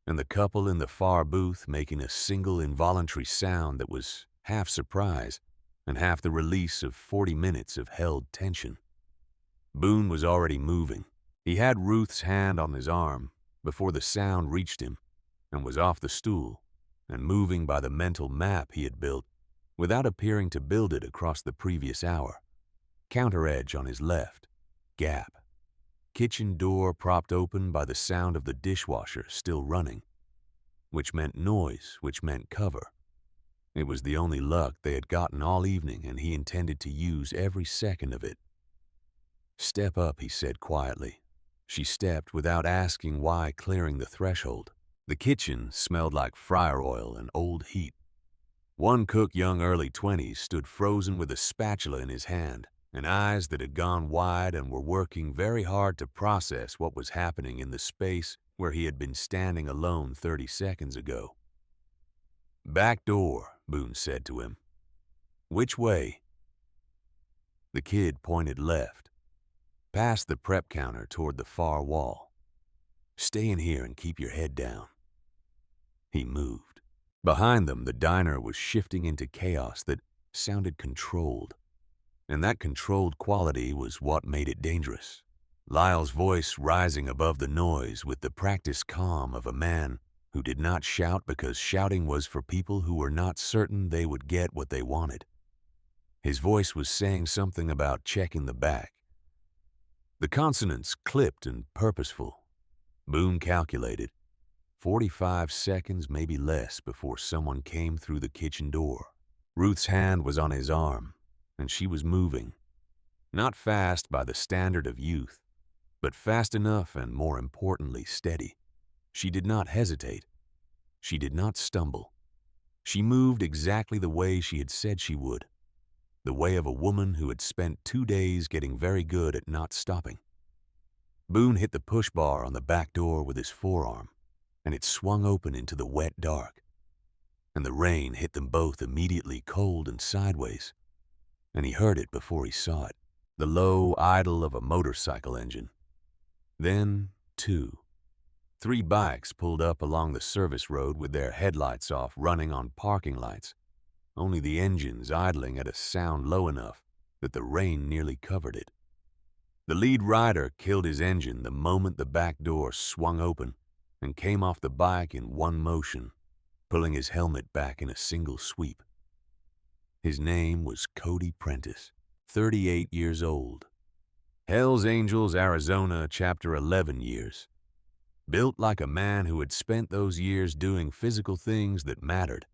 and the couple in the far booth making a single involuntary sound that was half surprise and half the release of 40 minutes of held tension. Boone was already moving. He had Ruth's hand on his arm before the sound reached him and was off the stool and moving by the mental map he had built without appearing to build it across the previous hour. Counter edge on his left, gap. Kitchen door propped open by the sound of the dishwasher still running, which meant noise, which meant cover. It was the only luck they had gotten all evening, and he intended to use every second of it. "Step up," he said quietly. She stepped without asking why, clearing the threshold. The kitchen smelled like fryer oil and old heat. One cook, young early 20s, stood frozen with a spatula in his hand and eyes that had gone wide and were working very hard to process what was happening in the space where he had been standing alone 30 seconds ago. "Back door," Boone said to him. "Which way?" The kid pointed left, past the prep counter toward the far wall. "Stay in here and keep your head down." He moved. Behind them, the diner was shifting into chaos that sounded controlled, and that controlled quality was what made it dangerous. Lyle's voice rising above the noise with the practiced calm of a man who did not shout because shouting was for people who were not certain they would get what they wanted. His voice was saying something about checking the back. The consonants clipped and purposeful. Boone calculated 45 seconds, maybe less, before someone came through the kitchen door. Ruth's hand was on his arm, and she was moving. Not fast by the standard of youth, but fast enough and, more importantly, steady. She did not hesitate. She did not stumble. She moved exactly the way she had said she would, the way of a woman who had spent 2 days getting very good at not stopping. Boone hit the push bar on the back door with his forearm, and it swung open into the wet dark. And the rain hit them both immediately, cold and sideways, and he heard it before he saw it, the low idle of a motorcycle engine. Then, 2, 3 bikes pulled up along the service road with their headlights off, running on parking lights, only the engines idling at a sound low enough that the rain nearly covered it. The lead rider killed his engine the moment the back door swung open and came off the bike in one motion, pulling his helmet back in a single sweep. His name was Cody Prentice, 38 years old. Hell's Angels, Arizona, Chapter 11 years. Built like a man who had spent those years doing physical things that mattered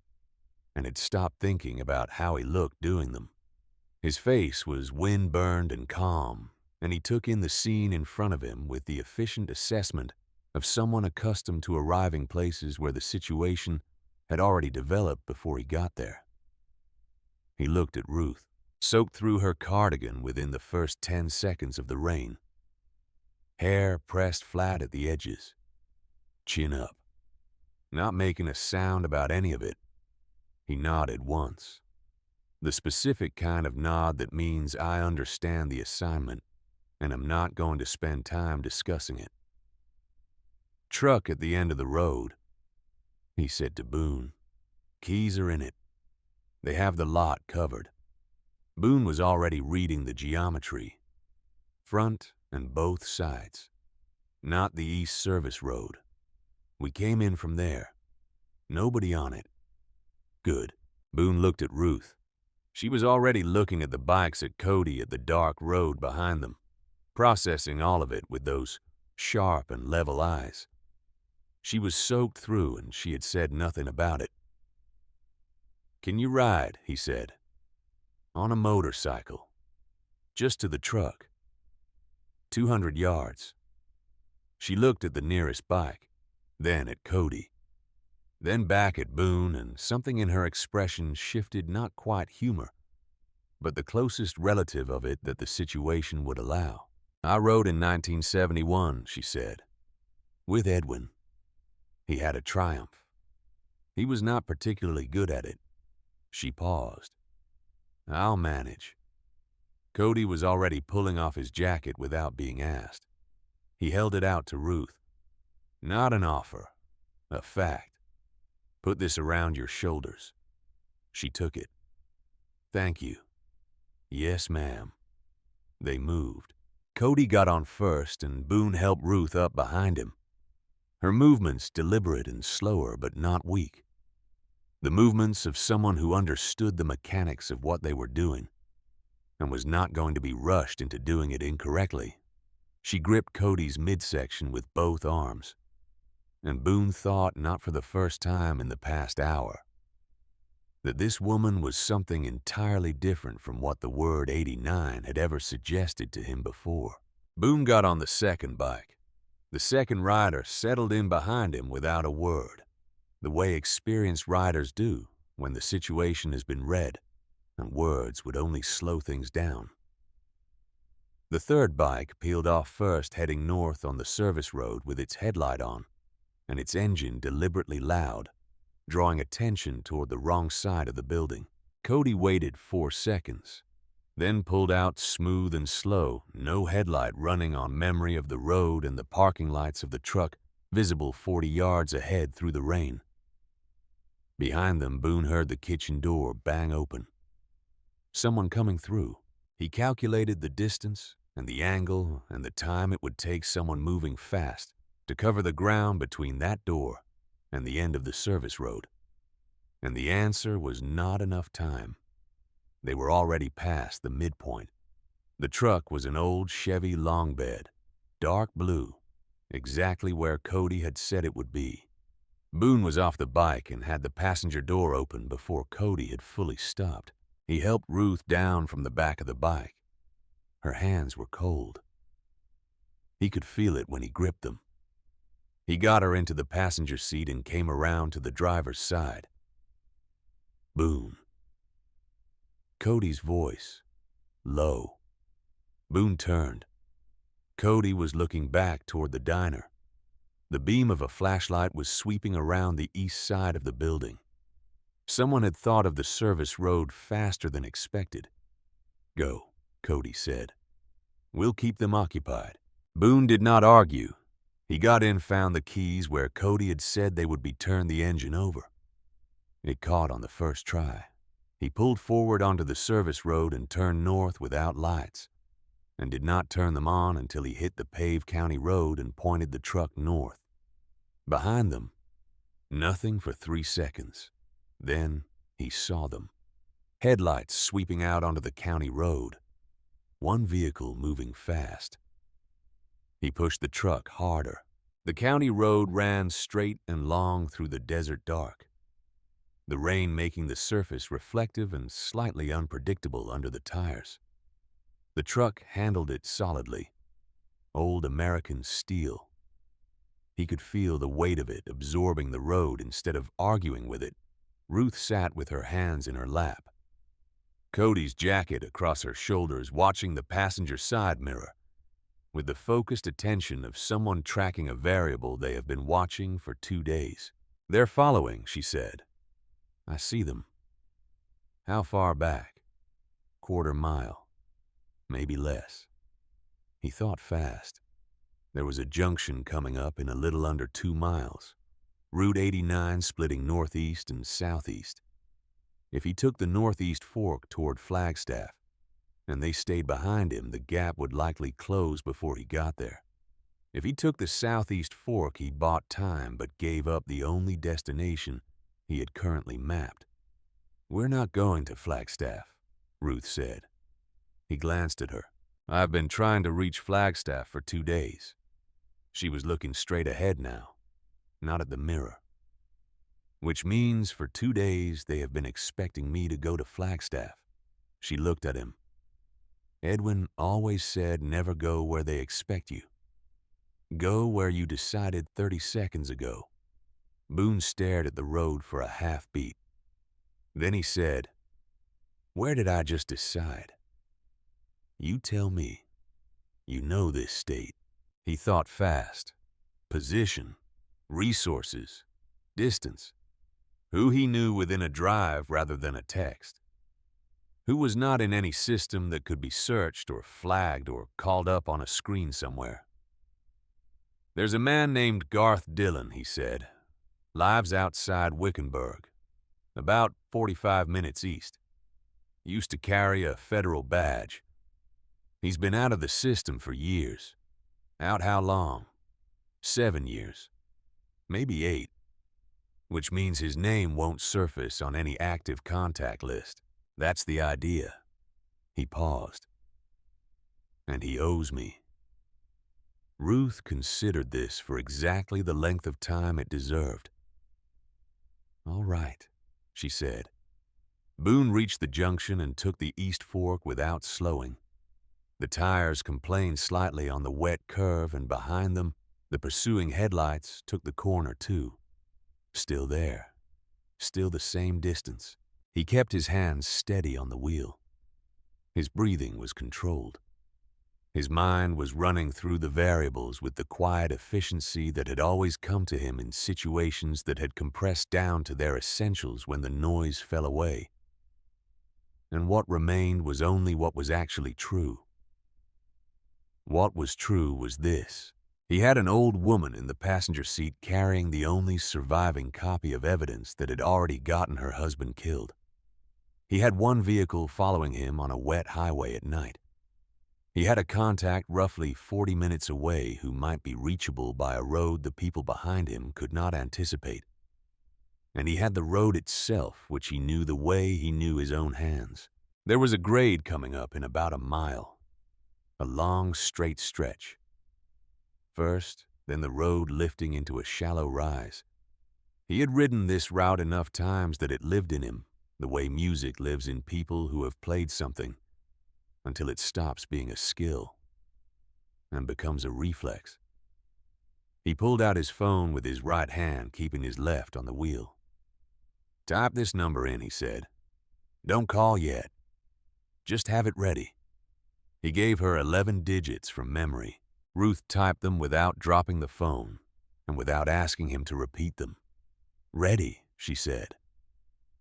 and had stopped thinking about how he looked doing them. His face was wind-burned and calm, and he took in the scene in front of him with the efficient assessment of someone accustomed to arriving places where the situation had already developed before he got there. He looked at Ruth, soaked through her cardigan within the first 10 seconds of the rain. Hair pressed flat at the edges, chin up, not making a sound about any of it. He nodded once, the specific kind of nod that means I understand the assignment and I'm not going to spend time discussing it. "Truck at the end of the road," he said to Boone. "Keys are in it. They have the lot covered." Boone was already reading the geometry. Front, and both sides. Not the East Service Road. We came in from there. Nobody on it. Good. Boone looked at Ruth. She was already looking at the bikes at Cody at the dark road behind them, processing all of it with those sharp and level eyes. She was soaked through, and she had said nothing about it. "Can you ride?" he said. "On a motorcycle. Just to the truck. 200 yards. She looked at the nearest bike, then at Cody, then back at Boone, and something in her expression shifted, not quite humor, but the closest relative of it that the situation would allow. "I rode in 1971, she said. "With Edwin. He had a Triumph. He was not particularly good at it." She paused. "I'll manage." Cody was already pulling off his jacket without being asked. He held it out to Ruth. "Not an offer. A fact. Put this around your shoulders." She took it. "Thank you." "Yes, ma'am." They moved. Cody got on first, and Boone helped Ruth up behind him. Her movements deliberate and slower, but not weak. The movements of someone who understood the mechanics of what they were doing and was not going to be rushed into doing it incorrectly. She gripped Cody's midsection with both arms, and Boone thought, not for the first time in the past hour, that this woman was something entirely different from what the word 89 had ever suggested to him before. Boone got on the second bike. The second rider settled in behind him without a word, the way experienced riders do when the situation has been read and words would only slow things down. The third bike peeled off first, heading north on the service road with its headlight on and its engine deliberately loud, drawing attention toward the wrong side of the building. Cody waited 4 seconds, then pulled out smooth and slow, no headlight running on memory of the road and the parking lights of the truck visible 40 yards ahead through the rain. Behind them, Boone heard the kitchen door bang open. Someone coming through. He calculated the distance and the angle and the time it would take someone moving fast to cover the ground between that door and the end of the service road. And the answer was not enough time. They were already past the midpoint. The truck was an old Chevy long bed, dark blue, exactly where Cody had said it would be. Boone was off the bike and had the passenger door open before Cody had fully stopped. He helped Ruth down from the back of the bike. Her hands were cold. He could feel it when he gripped them. He got her into the passenger seat and came around to the driver's side. "Boone." Cody's voice, low. Boone turned. Cody was looking back toward the diner. The beam of a flashlight was sweeping around the east side of the building. Someone had thought of the service road faster than expected. "Go," Cody said. "We'll keep them occupied." Boone did not argue. He got in, found the keys where Cody had said they would be turned the engine over. It caught on the first try. He pulled forward onto the service road and turned north without lights, and did not turn them on until he hit the paved county road and pointed the truck north. Behind them, nothing for 3 seconds. Then he saw them. Headlights sweeping out onto the county road. One vehicle moving fast. He pushed the truck harder. The county road ran straight and long through the desert dark, the rain making the surface reflective and slightly unpredictable under the tires. The truck handled it solidly, old American steel. He could feel the weight of it absorbing the road instead of arguing with it. Ruth sat with her hands in her lap, Cody's jacket across her shoulders, watching the passenger side mirror with the focused attention of someone tracking a variable they have been watching for 2 days. "They're following," she said. "I see them." "How far back?" "Quarter mile. Maybe less." He thought fast. There was a junction coming up in a little under 2 miles. Route 89 splitting northeast and southeast. If he took the northeast fork toward Flagstaff, and they stayed behind him, the gap would likely close before he got there. If he took the southeast fork, he bought time but gave up the only destination he had currently mapped. "We're not going to Flagstaff," Ruth said. He glanced at her. "I've been trying to reach Flagstaff for 2 days." She was looking straight ahead now, not at the mirror. "Which means for 2 days they have been expecting me to go to Flagstaff." She looked at him. "Edwin always said never go where they expect you. Go where you decided 30 seconds ago." Boone stared at the road for a half-beat. Then he said, "Where did I just decide?" "You tell me. You know this state." He thought fast. Position, resources, distance. Who he knew within a drive rather than a text. Who was not in any system that could be searched or flagged or called up on a screen somewhere. "There's a man named Garth Dillon," he said. "Lives outside Wickenburg, about 45 minutes east. Used to carry a federal badge. He's been out of the system for years. Out how long? 7 years. Maybe 8. Which means his name won't surface on any active contact list. That's the idea." He paused. "And he owes me." Ruth considered this for exactly the length of time it deserved. "All right," she said. Boone reached the junction and took the east fork without slowing. The tires complained slightly on the wet curve, and behind them, the pursuing headlights took the corner too. Still there. Still the same distance. He kept his hands steady on the wheel. His breathing was controlled. His mind was running through the variables with the quiet efficiency that had always come to him in situations that had compressed down to their essentials when the noise fell away. And what remained was only what was actually true. What was true was this. He had an old woman in the passenger seat carrying the only surviving copy of evidence that had already gotten her husband killed. He had one vehicle following him on a wet highway at night. He had a contact roughly 40 minutes away who might be reachable by a road the people behind him could not anticipate. And he had the road itself, which he knew the way he knew his own hands. There was a grade coming up in about a mile. A long, straight stretch. First, then the road lifting into a shallow rise. He had ridden this route enough times that it lived in him, the way music lives in people who have played something, until it stops being a skill and becomes a reflex. He pulled out his phone with his right hand, keeping his left on the wheel. "Type this number in," he said. "Don't call yet. Just have it ready." He gave her 11 digits from memory. Ruth typed them without dropping the phone and without asking him to repeat them. "Ready," she said.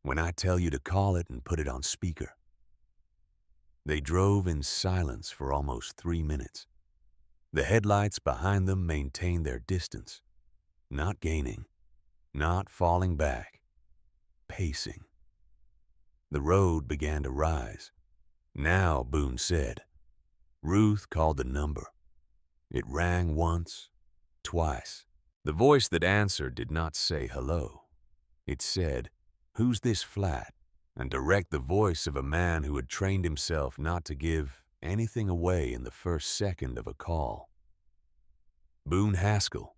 "When I tell you to call it and put it on speaker." They drove in silence for almost 3 minutes. The headlights behind them maintained their distance, not gaining, not falling back, pacing. The road began to rise. "Now," Boone said. Ruth called the number. It rang once, twice. The voice that answered did not say hello. It said, "Who's this flat?" and direct the voice of a man who had trained himself not to give anything away in the first second of a call. "Boone Haskell,"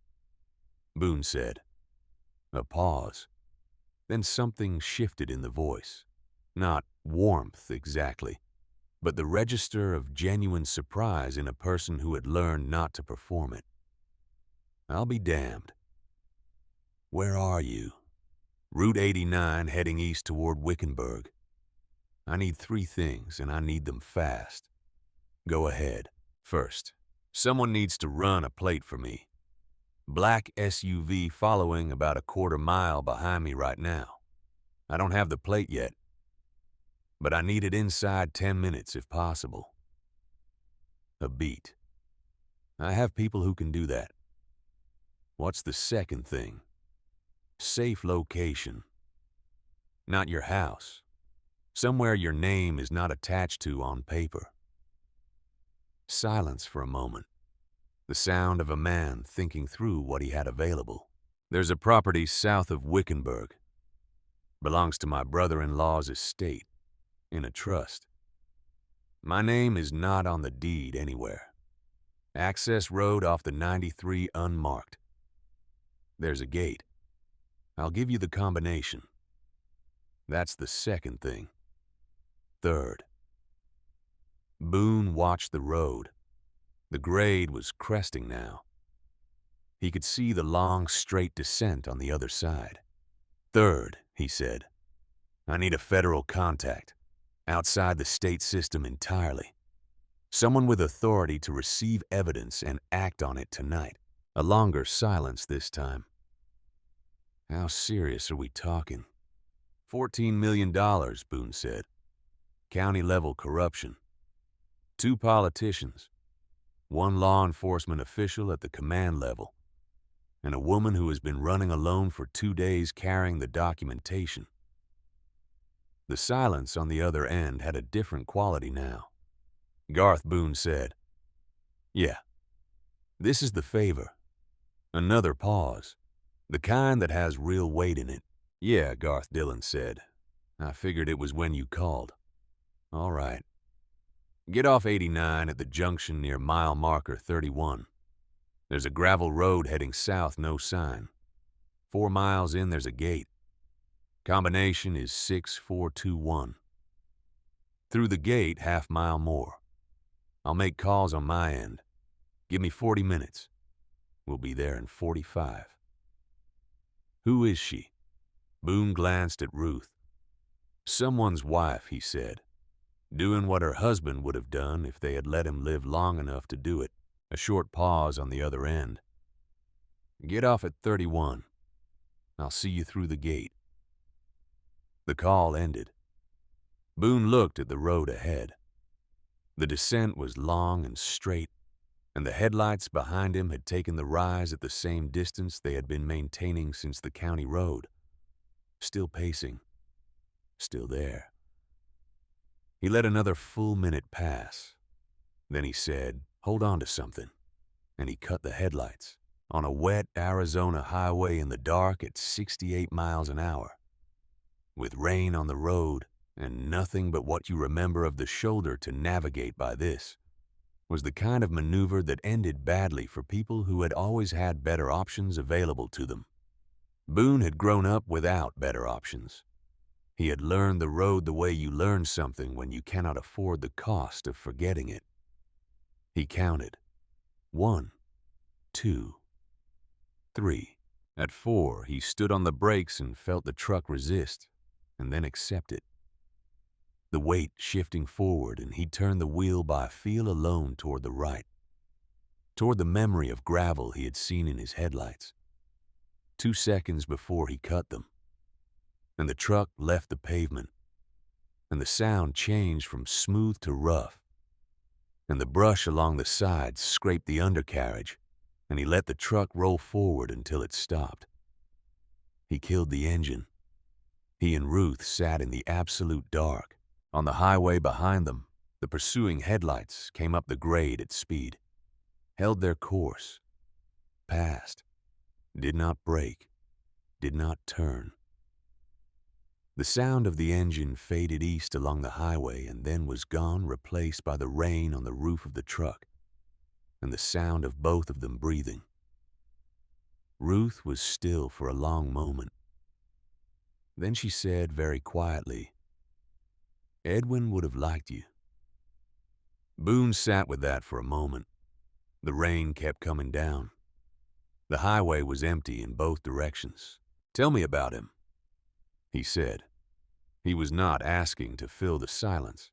Boone said. A pause. Then something shifted in the voice. Not warmth exactly, but the register of genuine surprise in a person who had learned not to perform it. "I'll be damned." "Where are you?" "Route 89 heading east toward Wickenburg. I need 3 things, and I need them fast." "Go ahead." "First, someone needs to run a plate for me. Black SUV following about a quarter mile behind me right now. I don't have the plate yet, but I need it inside 10 minutes if possible." A beat. "I have people who can do that." "What's the second thing?" "Safe location. Not your house. Somewhere your name is not attached to on paper." Silence for a moment. The sound of a man thinking through what he had available. There's a property south of Wickenburg. Belongs to my brother-in-law's estate, in a trust. My name is not on the deed anywhere. Access road off the 93 unmarked. There's a gate. I'll give you the combination. That's the second thing. Third. Boone watched the road. The grade was cresting now. He could see the long, straight descent on the other side. Third, he said, I need a federal contact, outside the state system entirely. Someone with authority to receive evidence and act on it tonight. A longer silence this time. How serious are we talking? $14 million, Boone said. County-level corruption. 2 politicians. 1 law enforcement official at the command level. And a woman who has been running alone for 2 days carrying the documentation. The silence on the other end had a different quality now. Garth Boone said, Yeah, this is the favor. Another pause. The kind that has real weight in it. Yeah, Garth Dillon said. I figured it was when you called. All right. Get off 89 at the junction near mile marker 31. There's a gravel road heading south, no sign. 4 miles in, there's a gate. Combination is 6421. Through the gate, half-mile more. I'll make calls on my end. Give me 40 minutes. We'll be there in 45. Who is she? Boone glanced at Ruth. Someone's wife, he said. Doing what her husband would have done if they had let him live long enough to do it. A short pause on the other end. Get off at 31. I'll see you through the gate. The call ended. Boone looked at the road ahead. The descent was long and straight, and the headlights behind him had taken the rise at the same distance they had been maintaining since the county road. Still pacing. Still there. He let another full minute pass. Then he said, Hold on to something. And he cut the headlights on a wet Arizona highway in the dark at 68 miles an hour. With rain on the road and nothing but what you remember of the shoulder to navigate by this, was the kind of maneuver that ended badly for people who had always had better options available to them. Boone had grown up without better options. He had learned the road the way you learn something when you cannot afford the cost of forgetting it. He counted. 1, 2, 3. At 4, he stood on the brakes and felt the truck resist, and then accept it. The weight shifting forward, and he turned the wheel by feel alone toward the right, toward the memory of gravel he had seen in his headlights. 2 seconds before he cut them, and the truck left the pavement, and the sound changed from smooth to rough, and the brush along the sides scraped the undercarriage, and he let the truck roll forward until it stopped. He killed the engine. He and Ruth sat in the absolute dark. On the highway behind them, the pursuing headlights came up the grade at speed, held their course, passed, did not brake, did not turn. The sound of the engine faded east along the highway and then was gone, replaced by the rain on the roof of the truck and the sound of both of them breathing. Ruth was still for a long moment. Then she said very quietly, Edwin would have liked you. Boone sat with that for a moment. The rain kept coming down. The highway was empty in both directions. Tell me about him, he said. He was not asking to fill the silence.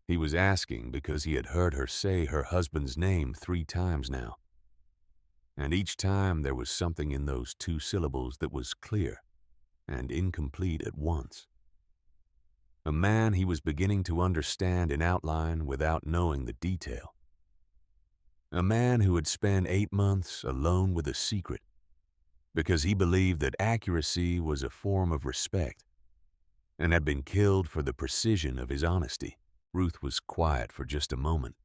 He was asking because he had heard her say her husband's name 3 times now. And each time there was something in those 2 syllables that was clear and incomplete at once. A man he was beginning to understand in outline without knowing the detail. A man who had spent 8 months alone with a secret because he believed that accuracy was a form of respect and had been killed for the precision of his honesty. Ruth was quiet for just a moment.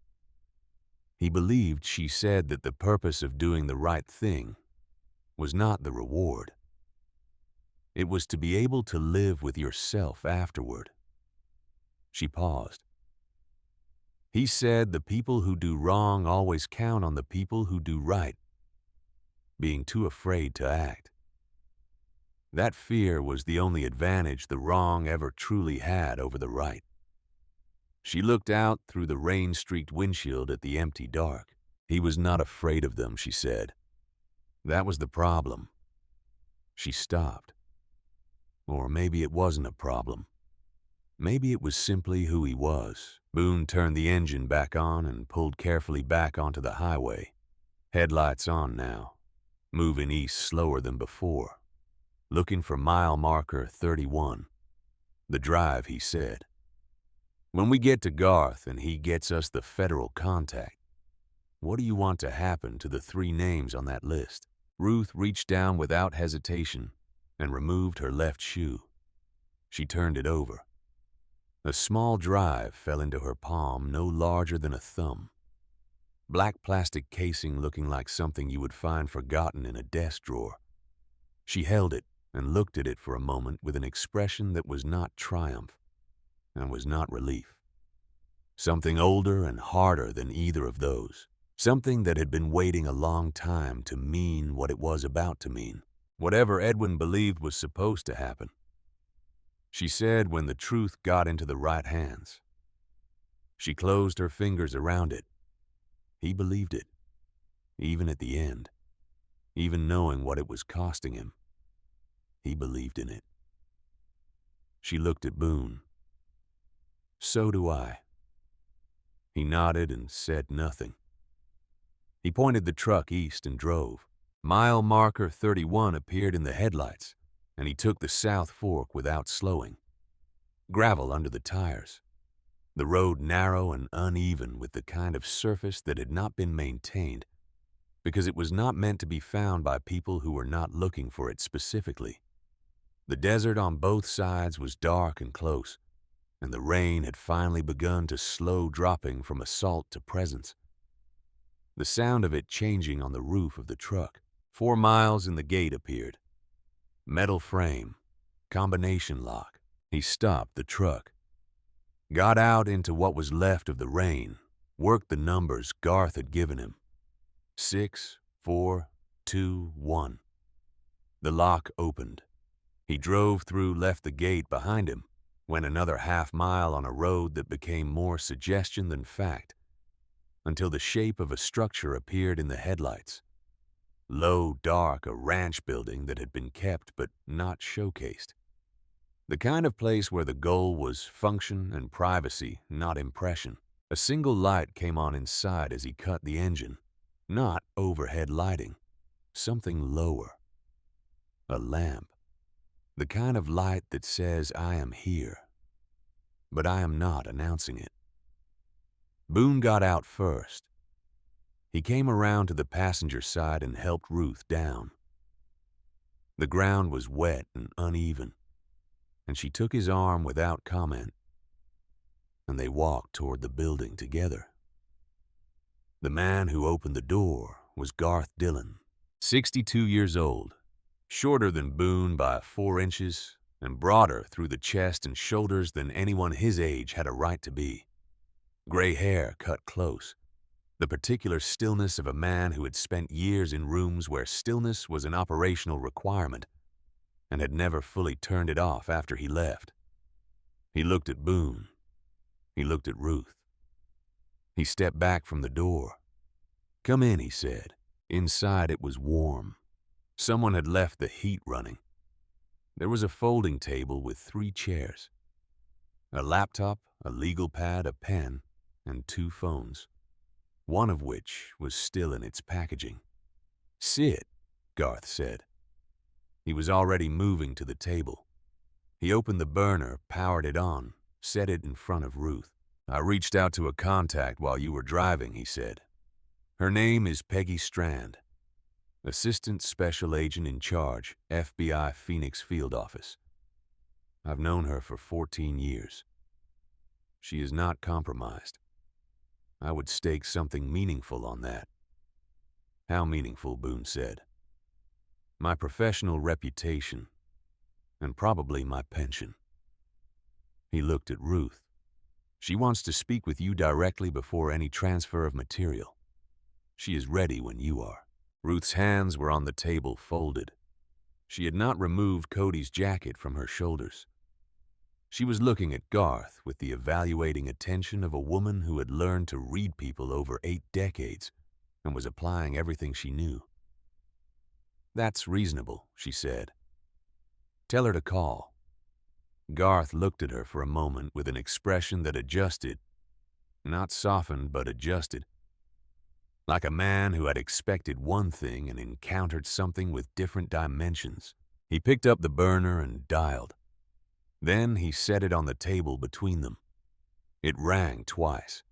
He believed she said that the purpose of doing the right thing was not the reward. It was to be able to live with yourself afterward. She paused. He said the people who do wrong always count on the people who do right, being too afraid to act. That fear was the only advantage the wrong ever truly had over the right. She looked out through the rain-streaked windshield at the empty dark. He was not afraid of them, she said. That was the problem. She stopped. Or maybe it wasn't a problem. Maybe it was simply who he was. Boone turned the engine back on and pulled carefully back onto the highway. Headlights on now, moving east slower than before. Looking for mile marker 31. The drive, he said. When we get to Garth and he gets us the federal contact, what do you want to happen to the 3 names on that list? Ruth reached down without hesitation and removed her left shoe. She turned it over. A small drive fell into her palm no larger than a thumb. Black plastic casing looking like something you would find forgotten in a desk drawer. She held it and looked at it for a moment with an expression that was not triumph and was not relief. Something older and harder than either of those. Something that had been waiting a long time to mean what it was about to mean. Whatever Edwin believed was supposed to happen. She said when the truth got into the right hands. She closed her fingers around it. He believed it, even at the end, even knowing what it was costing him. He believed in it. She looked at Boone. So do I. He nodded and said nothing. He pointed the truck east and drove. Mile marker 31 appeared in the headlights, and he took the South Fork without slowing. Gravel under the tires. The road narrow and uneven with the kind of surface that had not been maintained, because it was not meant to be found by people who were not looking for it specifically. The desert on both sides was dark and close, and the rain had finally begun to slow dropping from assault to presence. The sound of it changing on the roof of the truck. 4 miles and the gate appeared. Metal frame, combination lock. He stopped the truck, got out into what was left of the rain, worked the numbers Garth had given him. 6, 4, 2, 1. The lock opened. He drove through, left the gate behind him, went another half-mile on a road that became more suggestion than fact, until the shape of a structure appeared in the headlights. Low, dark, a ranch building that had been kept but not showcased. The kind of place where the goal was function and privacy, not impression. A single light came on inside as he cut the engine. Not overhead lighting. Something lower. A lamp. The kind of light that says, I am here, but I am not announcing it. Boone got out first. He came around to the passenger side and helped Ruth down. The ground was wet and uneven, and she took his arm without comment, and they walked toward the building together. The man who opened the door was Garth Dillon, 62 years old, shorter than Boone by 4 inches and broader through the chest and shoulders than anyone his age had a right to be. Gray hair cut close, the particular stillness of a man who had spent years in rooms where stillness was an operational requirement and had never fully turned it off after he left. He looked at Boone. He looked at Ruth. He stepped back from the door. Come in, he said. Inside it was warm. Someone had left the heat running. There was a folding table with 3 chairs, a laptop, a legal pad, a pen, and 2 phones, one of which was still in its packaging. Sit, Garth said. He was already moving to the table. He opened the burner, powered it on, set it in front of Ruth. I reached out to a contact while you were driving, he said. Her name is Peggy Strand, Assistant Special Agent in Charge, FBI Phoenix Field Office. I've known her for 14 years. She is not compromised. I would stake something meaningful on that. How meaningful, Boone said. My professional reputation, and probably my pension. He looked at Ruth. She wants to speak with you directly before any transfer of material. She is ready when you are. Ruth's hands were on the table folded. She had not removed Cody's jacket from her shoulders. She was looking at Garth with the evaluating attention of a woman who had learned to read people over 8 decades and was applying everything she knew. That's reasonable, she said. Tell her to call. Garth looked at her for a moment with an expression that adjusted, not softened, but adjusted. Like a man who had expected one thing and encountered something with different dimensions. He picked up the burner and dialed. Then he set it on the table between them. It rang twice.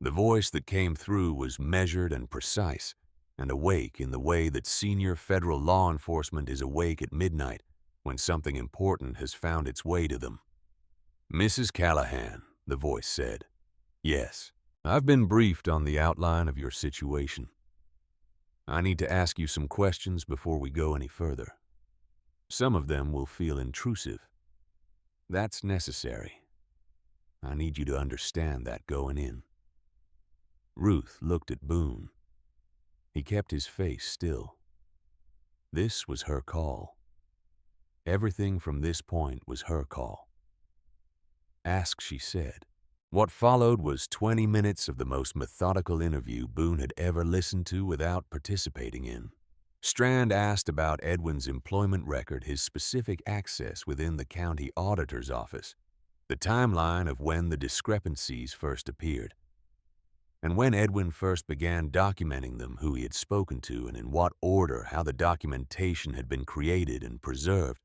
The voice that came through was measured and precise, and awake in the way that senior federal law enforcement is awake at midnight when something important has found its way to them. Mrs. Callahan, the voice said. Yes, I've been briefed on the outline of your situation. I need to ask you some questions before we go any further. Some of them will feel intrusive. That's necessary. I need you to understand that going in. Ruth looked at Boone. He kept his face still. This was her call. Everything from this point was her call. Ask, she said. What followed was 20 minutes of the most methodical interview Boone had ever listened to without participating in. Strand asked about Edwin's employment record, his specific access within the county auditor's office, the timeline of when the discrepancies first appeared, and when Edwin first began documenting them, who he had spoken to, and in what order, how the documentation had been created and preserved,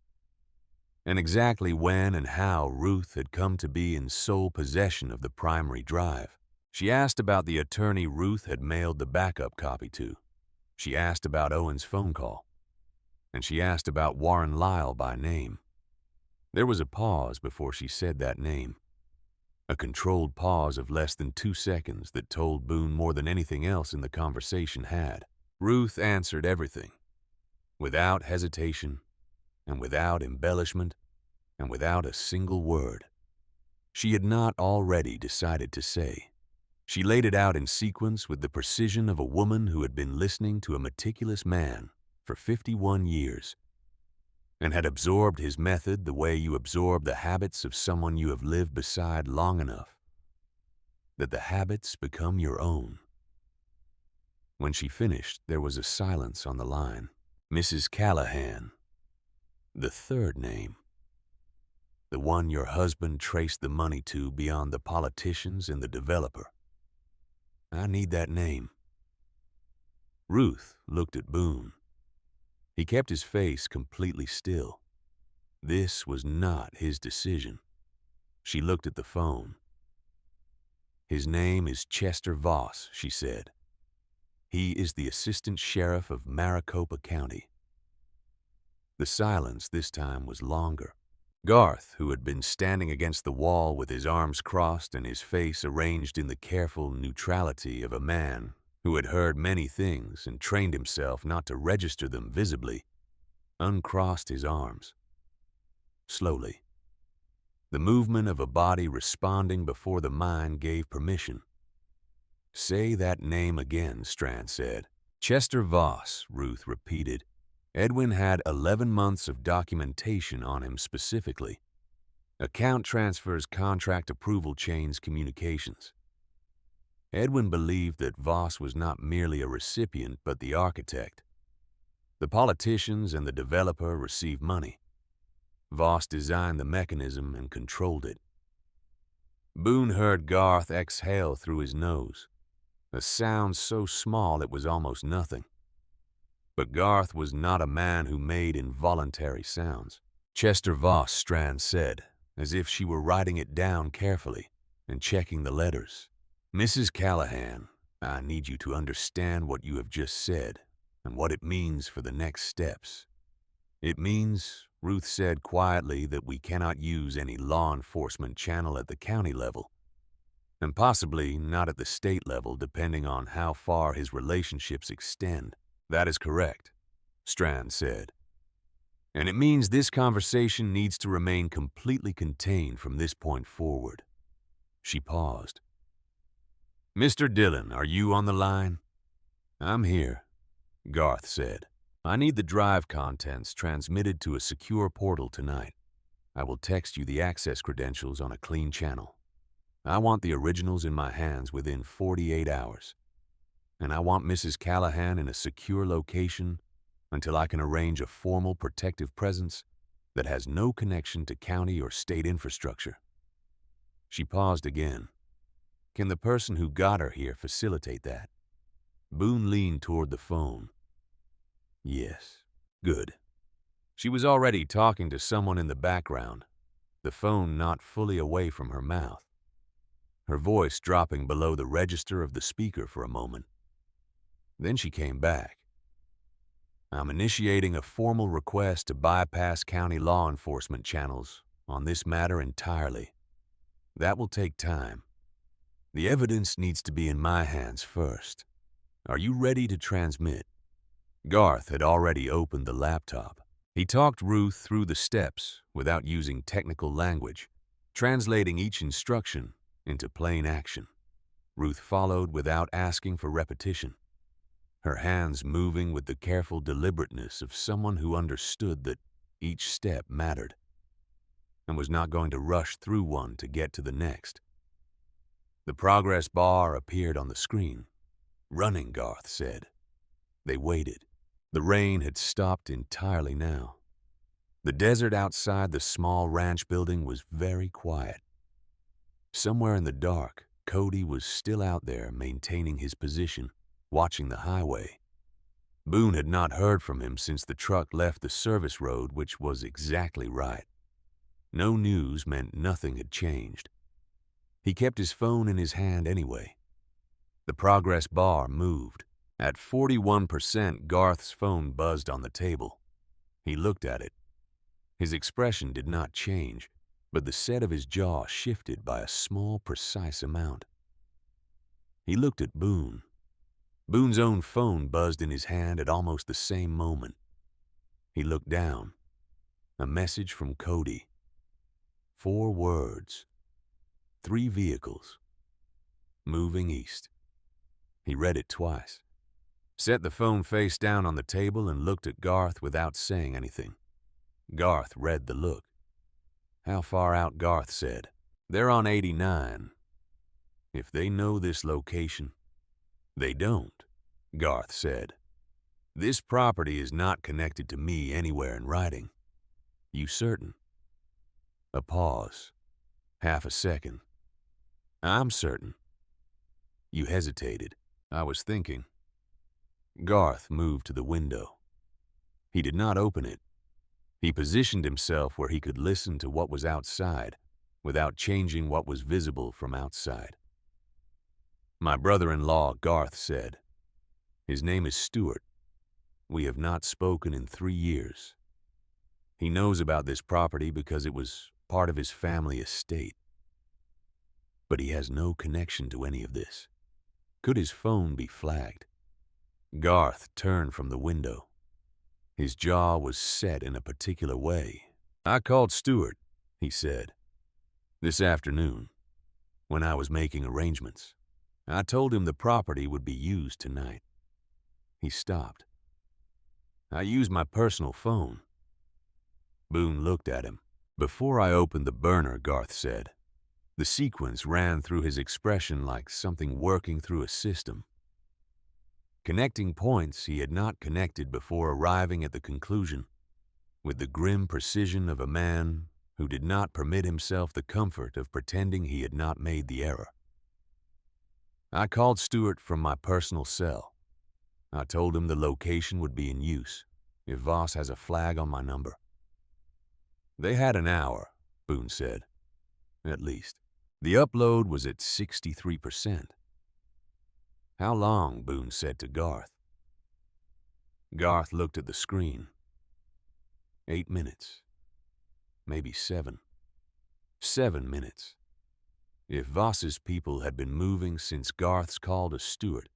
and exactly when and how Ruth had come to be in sole possession of the primary drive. She asked about the attorney Ruth had mailed the backup copy to. She asked about Owen's phone call. And she asked about Warren Lyle by name. There was a pause before she said that name. A controlled pause of less than 2 seconds that told Boone more than anything else in the conversation had. Ruth answered everything, without hesitation, and without embellishment, and without a single word she had not already decided to say. She laid it out in sequence with the precision of a woman who had been listening to a meticulous man for 51 years and had absorbed his method the way you absorb the habits of someone you have lived beside long enough that the habits become your own. When she finished, there was a silence on the line. Mrs. Callahan, the third name, the one your husband traced the money to beyond the politicians and the developer. I need that name. Ruth looked at Boone. He kept his face completely still. This was not his decision. She looked at the phone. His name is Chester Voss, she said. He is the assistant sheriff of Maricopa County. The silence this time was longer. Garth, who had been standing against the wall with his arms crossed and his face arranged in the careful neutrality of a man who had heard many things and trained himself not to register them visibly, uncrossed his arms. Slowly. The movement of a body responding before the mind gave permission. Say that name again, Strand said. Chester Voss, Ruth repeated. Edwin had 11 months of documentation on him specifically. Account transfers, contract approval chains, communications. Edwin believed that Voss was not merely a recipient but the architect. The politicians and the developer received money. Voss designed the mechanism and controlled it. Boone heard Garth exhale through his nose, a sound so small it was almost nothing. But Garth was not a man who made involuntary sounds. Chester Voss, Strand said, as if she were writing it down carefully and checking the letters. Mrs. Callahan, I need you to understand what you have just said and what it means for the next steps. It means, Ruth said quietly, that we cannot use any law enforcement channel at the county level. and possibly not at the state level depending on how far his relationships extend. That is correct, Strand said. And it means this conversation needs to remain completely contained from this point forward. She paused. Mr. Dillon, are you on the line? I'm here, Garth said. I need the drive contents transmitted to a secure portal tonight. I will text you the access credentials on a clean channel. I want the originals in my hands within 48 hours. And I want Mrs. Callahan in a secure location until I can arrange a formal protective presence that has no connection to county or state infrastructure. She paused again. Can the person who got her here facilitate that? Boone leaned toward the phone. Yes. Good. She was already talking to someone in the background, the phone not fully away from her mouth, her voice dropping below the register of the speaker for a moment. Then she came back. I'm initiating a formal request to bypass county law enforcement channels on this matter entirely. That will take time. The evidence needs to be in my hands first. Are you ready to transmit? Garth had already opened the laptop. He talked Ruth through the steps without using technical language, translating each instruction into plain action. Ruth followed without asking for repetition, her hands moving with the careful deliberateness of someone who understood that each step mattered and was not going to rush through one to get to the next. The progress bar appeared on the screen. Running, Garth said. They waited. The rain had stopped entirely now. The desert outside the small ranch building was very quiet. Somewhere in the dark, Cody was still out there maintaining his position, watching the highway. Boone had not heard from him since the truck left the service road, which was exactly right. No news meant nothing had changed. He kept his phone in his hand anyway. The progress bar moved. At 41%, Garth's phone buzzed on the table. He looked at it. His expression did not change, but the set of his jaw shifted by a small, precise amount. He looked at Boone. Boone's own phone buzzed in his hand at almost the same moment. He looked down. A message from Cody. 4 words. 3 vehicles. Moving east. He read it twice. Set the phone face down on the table and looked at Garth without saying anything. Garth read the look. How far out, Garth said. They're on 89. If they know this location. They don't, Garth said. This property is not connected to me anywhere in writing. You certain? A pause. Half a second. I'm certain. You hesitated. I was thinking. Garth moved to the window. He did not open it. He positioned himself where he could listen to what was outside without changing what was visible from outside. My brother-in-law, Garth said. His name is Stewart. We have not spoken in 3 years. He knows about this property because it was part of his family estate. But he has no connection to any of this. Could his phone be flagged? Garth turned from the window. His jaw was set in a particular way. I called Stewart, he said, this afternoon, when I was making arrangements. I told him the property would be used tonight. He stopped. I used my personal phone. Boone looked at him. Before I opened the burner, Garth said. The sequence ran through his expression like something working through a system. Connecting points he had not connected before arriving at the conclusion, with the grim precision of a man who did not permit himself the comfort of pretending he had not made the error. I called Stewart from my personal cell. I told him the location would be in use if Voss has a flag on my number. They had an hour, Boone said. At least. The upload was at 63%. How long, Boone said to Garth. Garth looked at the screen. 8 minutes. Maybe 7. 7 minutes. If Voss's people had been moving since Garth's call to Stuart,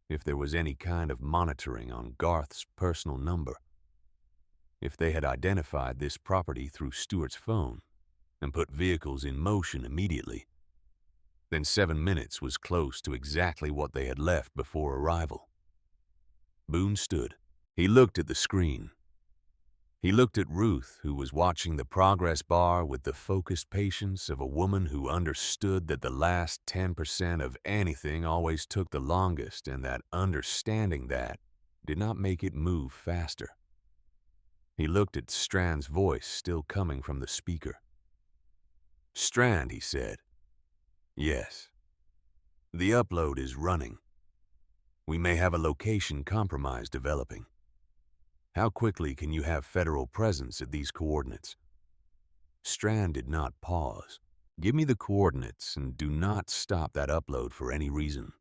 if there was any kind of monitoring on Garth's personal number, if they had identified this property through Stuart's phone and put vehicles in motion immediately, then 7 minutes was close to exactly what they had left before arrival. Boone stood. He looked at the screen. He looked at Ruth, who was watching the progress bar with the focused patience of a woman who understood that the last 10% of anything always took the longest, and that understanding that did not make it move faster. He looked at Strand's voice still coming from the speaker. "Strand," he said. "Yes. The upload is running. We may have a location compromise developing. How quickly can you have federal presence at these coordinates?" Strand did not pause. "Give me the coordinates and do not stop that upload for any reason."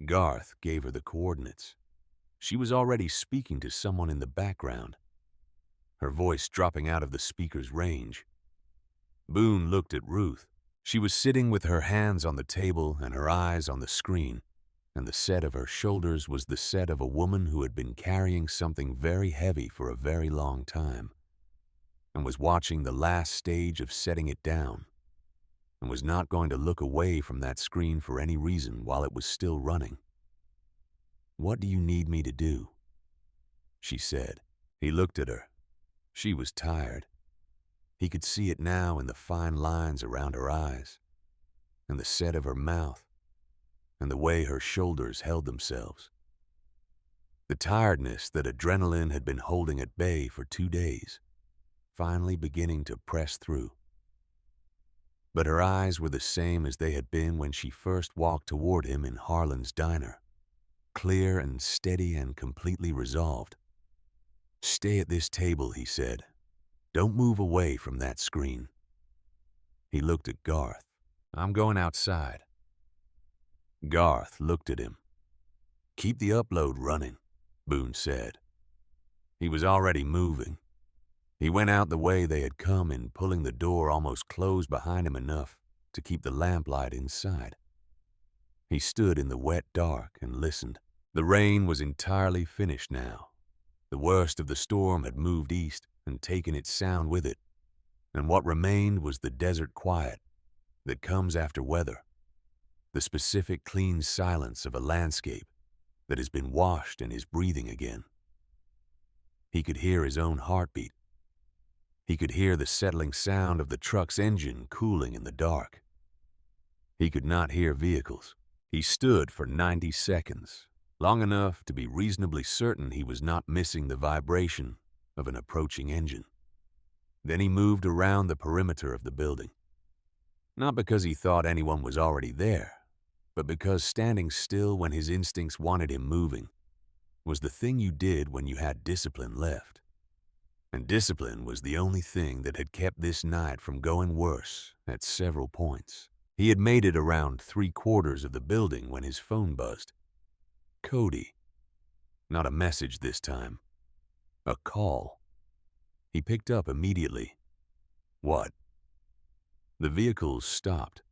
Garth gave her the coordinates. She was already speaking to someone in the background, her voice dropping out of the speaker's range. Boone looked at Ruth. She was sitting with her hands on the table and her eyes on the screen, and the set of her shoulders was the set of a woman who had been carrying something very heavy for a very long time, and was watching the last stage of setting it down, and was not going to look away from that screen for any reason while it was still running. "What do you need me to do?" she said. He looked at her. She was tired. He could see it now in the fine lines around her eyes, and the set of her mouth, and the way her shoulders held themselves. The tiredness that adrenaline had been holding at bay for 2 days, finally beginning to press through. But her eyes were the same as they had been when she first walked toward him in Harlan's diner, clear and steady and completely resolved. "Stay at this table," he said. "Don't move away from that screen." He looked at Garth. "I'm going outside." Garth looked at him. "Keep the upload running," Boone said. He was already moving. He went out the way they had come in, pulling the door almost closed behind him enough to keep the lamplight inside. He stood in the wet dark and listened. The rain was entirely finished now. The worst of the storm had moved east and taken its sound with it, and what remained was the desert quiet that comes after weather, the specific clean silence of a landscape that has been washed and is breathing again. He could hear his own heartbeat. He could hear the settling sound of the truck's engine cooling in the dark. He could not hear vehicles. He stood for 90 seconds, long enough to be reasonably certain he was not missing the vibration of an approaching engine. Then he moved around the perimeter of the building. Not because he thought anyone was already there, but because standing still when his instincts wanted him moving was the thing you did when you had discipline left. And discipline was the only thing that had kept this night from going worse at several points. He had made it around 3/4 of the building when his phone buzzed. Cody. Not a message this time. A call. He picked up immediately. "What?" The vehicles stopped.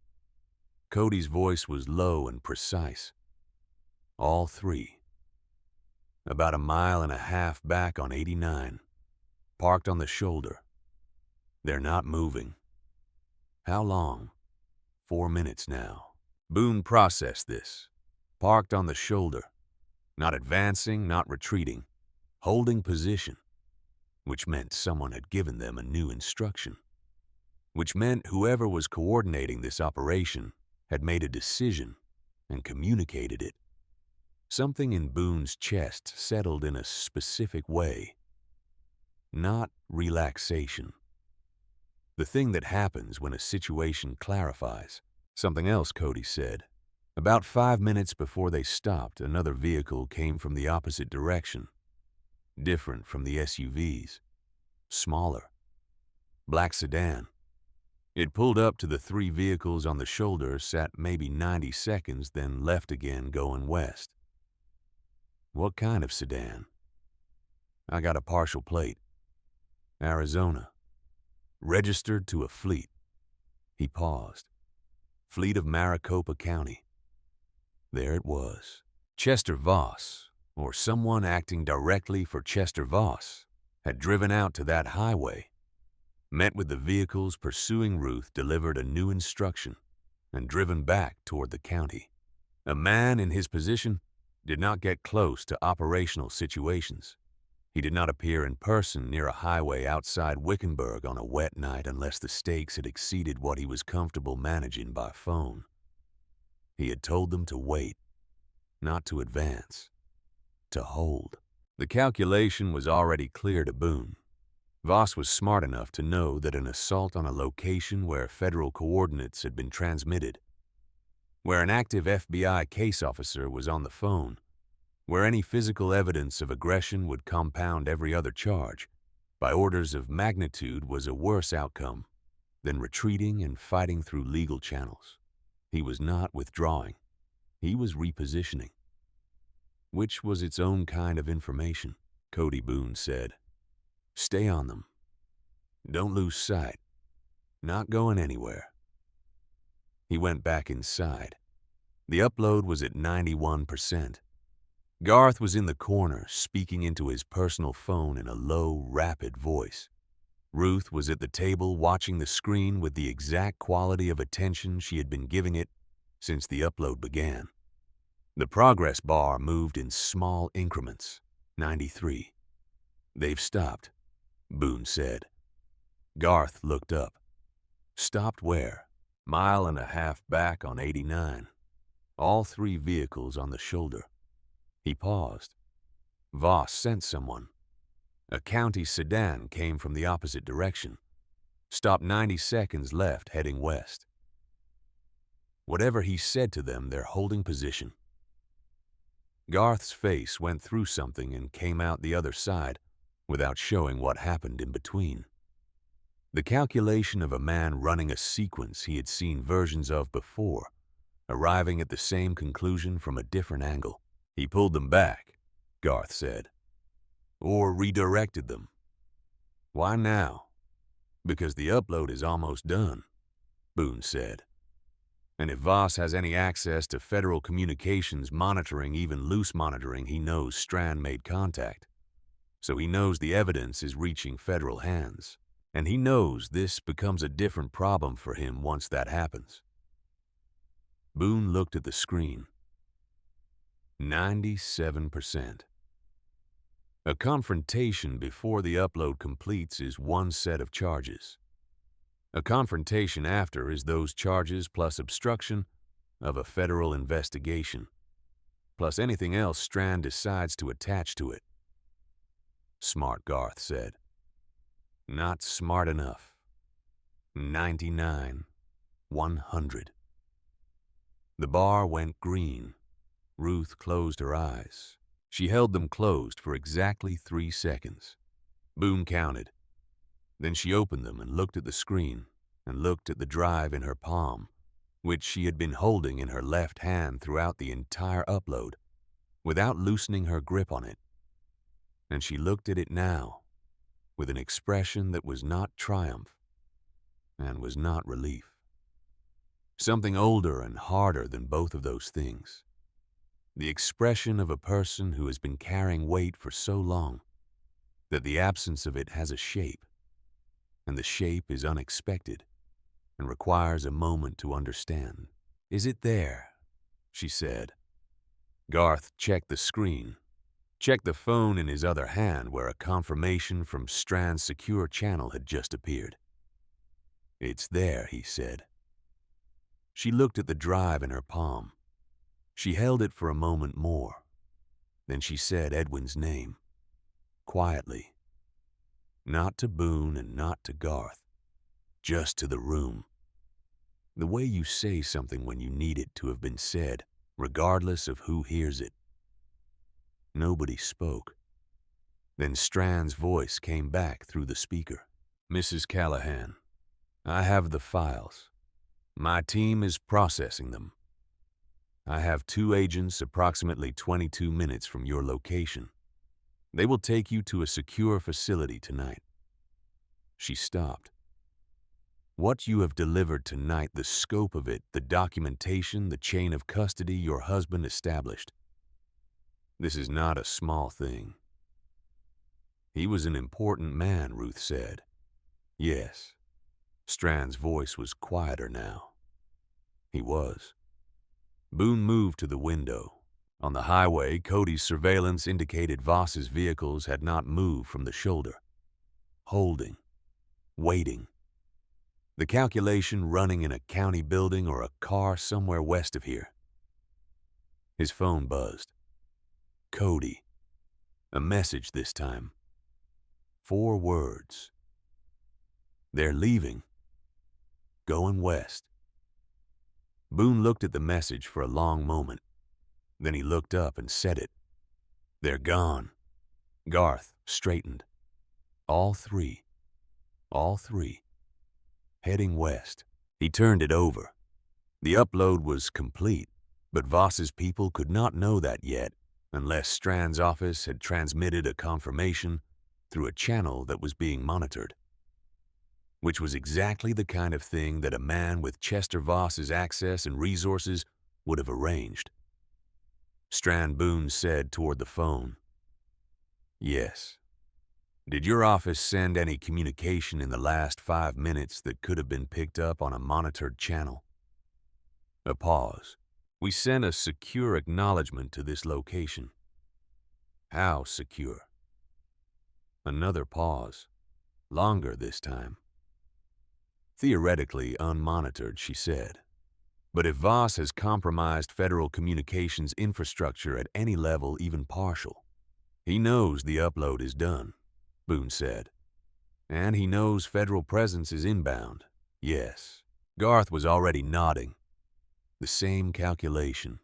Cody's voice was low and precise. "All 3. About 1.5 miles back on 89. Parked on the shoulder. They're not moving." "How long?" 4 minutes now. Boone processed this. Parked on the shoulder. Not advancing, not retreating. Holding position. Which meant someone had given them a new instruction. Which meant whoever was coordinating this operation had made a decision and communicated it. Something in Boone's chest settled in a specific way. Not relaxation. The thing that happens when a situation clarifies. Something else, Cody said. About 5 minutes before they stopped, another vehicle came from the opposite direction. Different from the SUVs. Smaller. Black sedan. It pulled up to the 3 vehicles on the shoulder, sat maybe 90 seconds, then left again going west. "What kind of sedan?" "I got a partial plate. Arizona. Registered to a fleet." He paused. fleet of Maricopa County. There it was. Chester Voss, or someone acting directly for Chester Voss, had driven out to that highway, met with the vehicles pursuing Ruth, delivered a new instruction, and driven back toward the county. A man in his position did not get close to operational situations. He did not appear in person near a highway outside Wickenburg on a wet night unless the stakes had exceeded what he was comfortable managing by phone. He had told them to wait, not to advance, to hold. The calculation was already clear to Boone. Voss was smart enough to know that an assault on a location where federal coordinates had been transmitted, where an active FBI case officer was on the phone, where any physical evidence of aggression would compound every other charge, by orders of magnitude was a worse outcome than retreating and fighting through legal channels. He was not withdrawing. He was repositioning, which was its own kind of information. Cody Boone said, "Stay on them. Don't lose sight. Not going anywhere." He went back inside. The upload was at 91%. Garth was in the corner, speaking into his personal phone in a low, rapid voice. Ruth was at the table watching the screen with the exact quality of attention she had been giving it since the upload began. The progress bar moved in small increments. 93. "They've stopped," Boone said. Garth looked up. "Stopped where?" "1.5 miles back on 89. All 3 vehicles on the shoulder." He paused. Voss sent someone. A county sedan came from the opposite direction. Stopped 90 seconds left, heading west. Whatever he said to them, they're holding position. Garth's face went through something and came out the other side without showing what happened in between. The calculation of a man running a sequence he had seen versions of before, arriving at the same conclusion from a different angle. "He pulled them back," Garth said. "Or redirected them." "Why now?" "Because the upload is almost done," Boone said. "And if Voss has any access to federal communications monitoring, even loose monitoring, he knows Strand made contact. So he knows the evidence is reaching federal hands. And he knows this becomes a different problem for him once that happens." Boone looked at the screen. 97%. A confrontation before the upload completes is one set of charges. A confrontation after is those charges plus obstruction of a federal investigation, plus anything else Strand decides to attach to it. "Smart," Garth said. "Not smart enough." 99. 100. The bar went green. Ruth closed her eyes. She held them closed for exactly 3 seconds. Boone counted. Then she opened them and looked at the screen and looked at the drive in her palm, which she had been holding in her left hand throughout the entire upload, without loosening her grip on it. And she looked at it now, with an expression that was not triumph and was not relief. Something older and harder than both of those things. The expression of a person who has been carrying weight for so long that the absence of it has a shape, and the shape is unexpected and requires a moment to understand. "Is it there?" she said. Garth checked the screen, checked the phone in his other hand where a confirmation from Strand's secure channel had just appeared. "It's there," he said. She looked at the drive in her palm. She held it for a moment more. Then she said Edwin's name, quietly. Not to Boone and not to Garth, just to the room. The way you say something when you need it to have been said, regardless of who hears it. Nobody spoke. Then Strand's voice came back through the speaker. "Mrs. Callahan, I have the files. My team is processing them. I have 2 agents approximately 22 minutes from your location. They will take you to a secure facility tonight." She stopped. What you have delivered tonight, the scope of it, the documentation, the chain of custody your husband established. This is not a small thing. He was an important man, Ruth said. Yes. Strand's voice was quieter now. He was. Boone moved to the window. On the highway, Cody's surveillance indicated Voss's vehicles had not moved from the shoulder. Holding. Waiting. The calculation running in a county building or a car somewhere west of here. His phone buzzed. Cody. A message this time. 4 words. They're leaving. Going west. Boone looked at the message for a long moment. Then he looked up and said it. They're gone. Garth straightened. All 3. All 3. Heading west. He turned it over. The upload was complete, but Voss's people could not know that yet unless Strand's office had transmitted a confirmation through a channel that was being monitored. Which was exactly the kind of thing that a man with Chester Voss's access and resources would have arranged. Strand Boone said toward the phone, Yes. Did your office send any communication in the last 5 minutes that could have been picked up on a monitored channel? A pause. We sent a secure acknowledgement to this location. How secure? Another pause. Longer this time. Theoretically unmonitored, she said. But if Voss has compromised federal communications infrastructure at any level, even partial, he knows the upload is done, Boone said. And he knows federal presence is inbound. Yes. Garth was already nodding. The same calculation.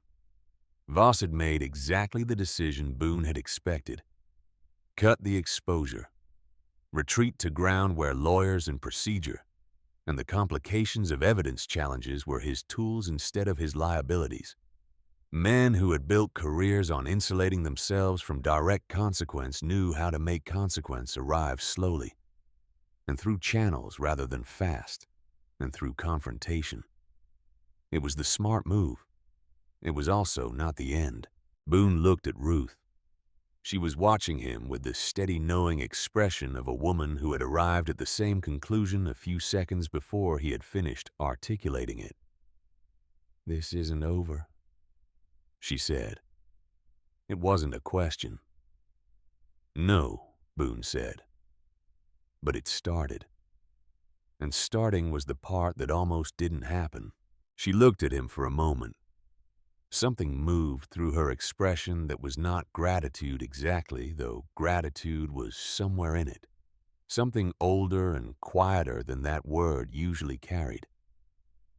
Voss had made exactly the decision Boone had expected. Cut the exposure. Retreat to ground where lawyers and procedure and the complications of evidence challenges were his tools instead of his liabilities. Men who had built careers on insulating themselves from direct consequence knew how to make consequence arrive slowly, and through channels rather than fast, and through confrontation. It was the smart move. It was also not the end. Boone looked at Ruth. She was watching him with the steady knowing expression of a woman who had arrived at the same conclusion a few seconds before he had finished articulating it. This isn't over, she said. It wasn't a question. No, Boone said. But it started. And starting was the part that almost didn't happen. She looked at him for a moment. Something moved through her expression that was not gratitude exactly, though gratitude was somewhere in it. Something older and quieter than that word usually carried.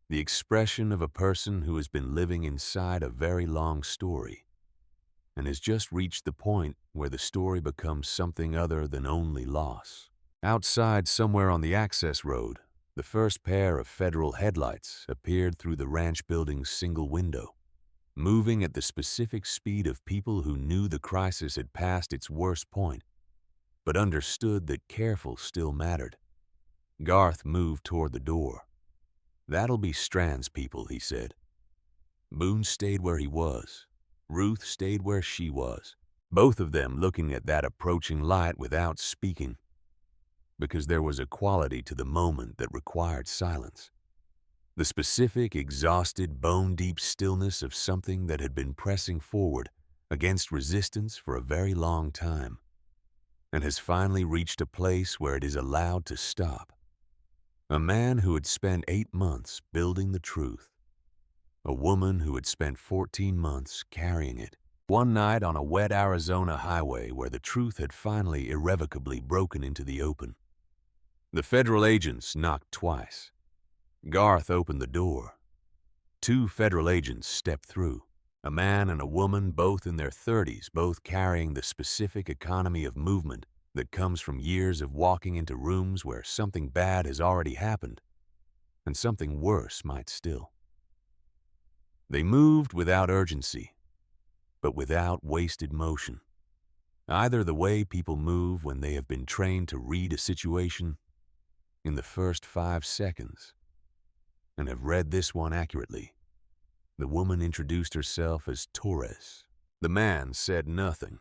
The expression of a person who has been living inside a very long story and has just reached the point where the story becomes something other than only loss. Outside, somewhere on the access road, the first pair of federal headlights appeared through the ranch building's single window, moving at the specific speed of people who knew the crisis had passed its worst point, but understood that careful still mattered. Garth moved toward the door. That'll be Strand's people, he said. Boone stayed where he was. Ruth stayed where she was, both of them looking at that approaching light without speaking, because there was a quality to the moment that required silence. The specific, exhausted, bone-deep stillness of something that had been pressing forward against resistance for a very long time and has finally reached a place where it is allowed to stop. A man who had spent 8 months building the truth. A woman who had spent 14 months carrying it. One night on a wet Arizona highway where the truth had finally irrevocably broken into the open. The federal agents knocked twice. Garth opened the door. 2 federal agents stepped through. A man and a woman, both in their 30s, both carrying the specific economy of movement that comes from years of walking into rooms where something bad has already happened, and something worse might still. They moved without urgency, but without wasted motion. Either the way people move when they have been trained to read a situation, in the first 5 seconds, and have read this one accurately. The woman introduced herself as Torres. The man said nothing.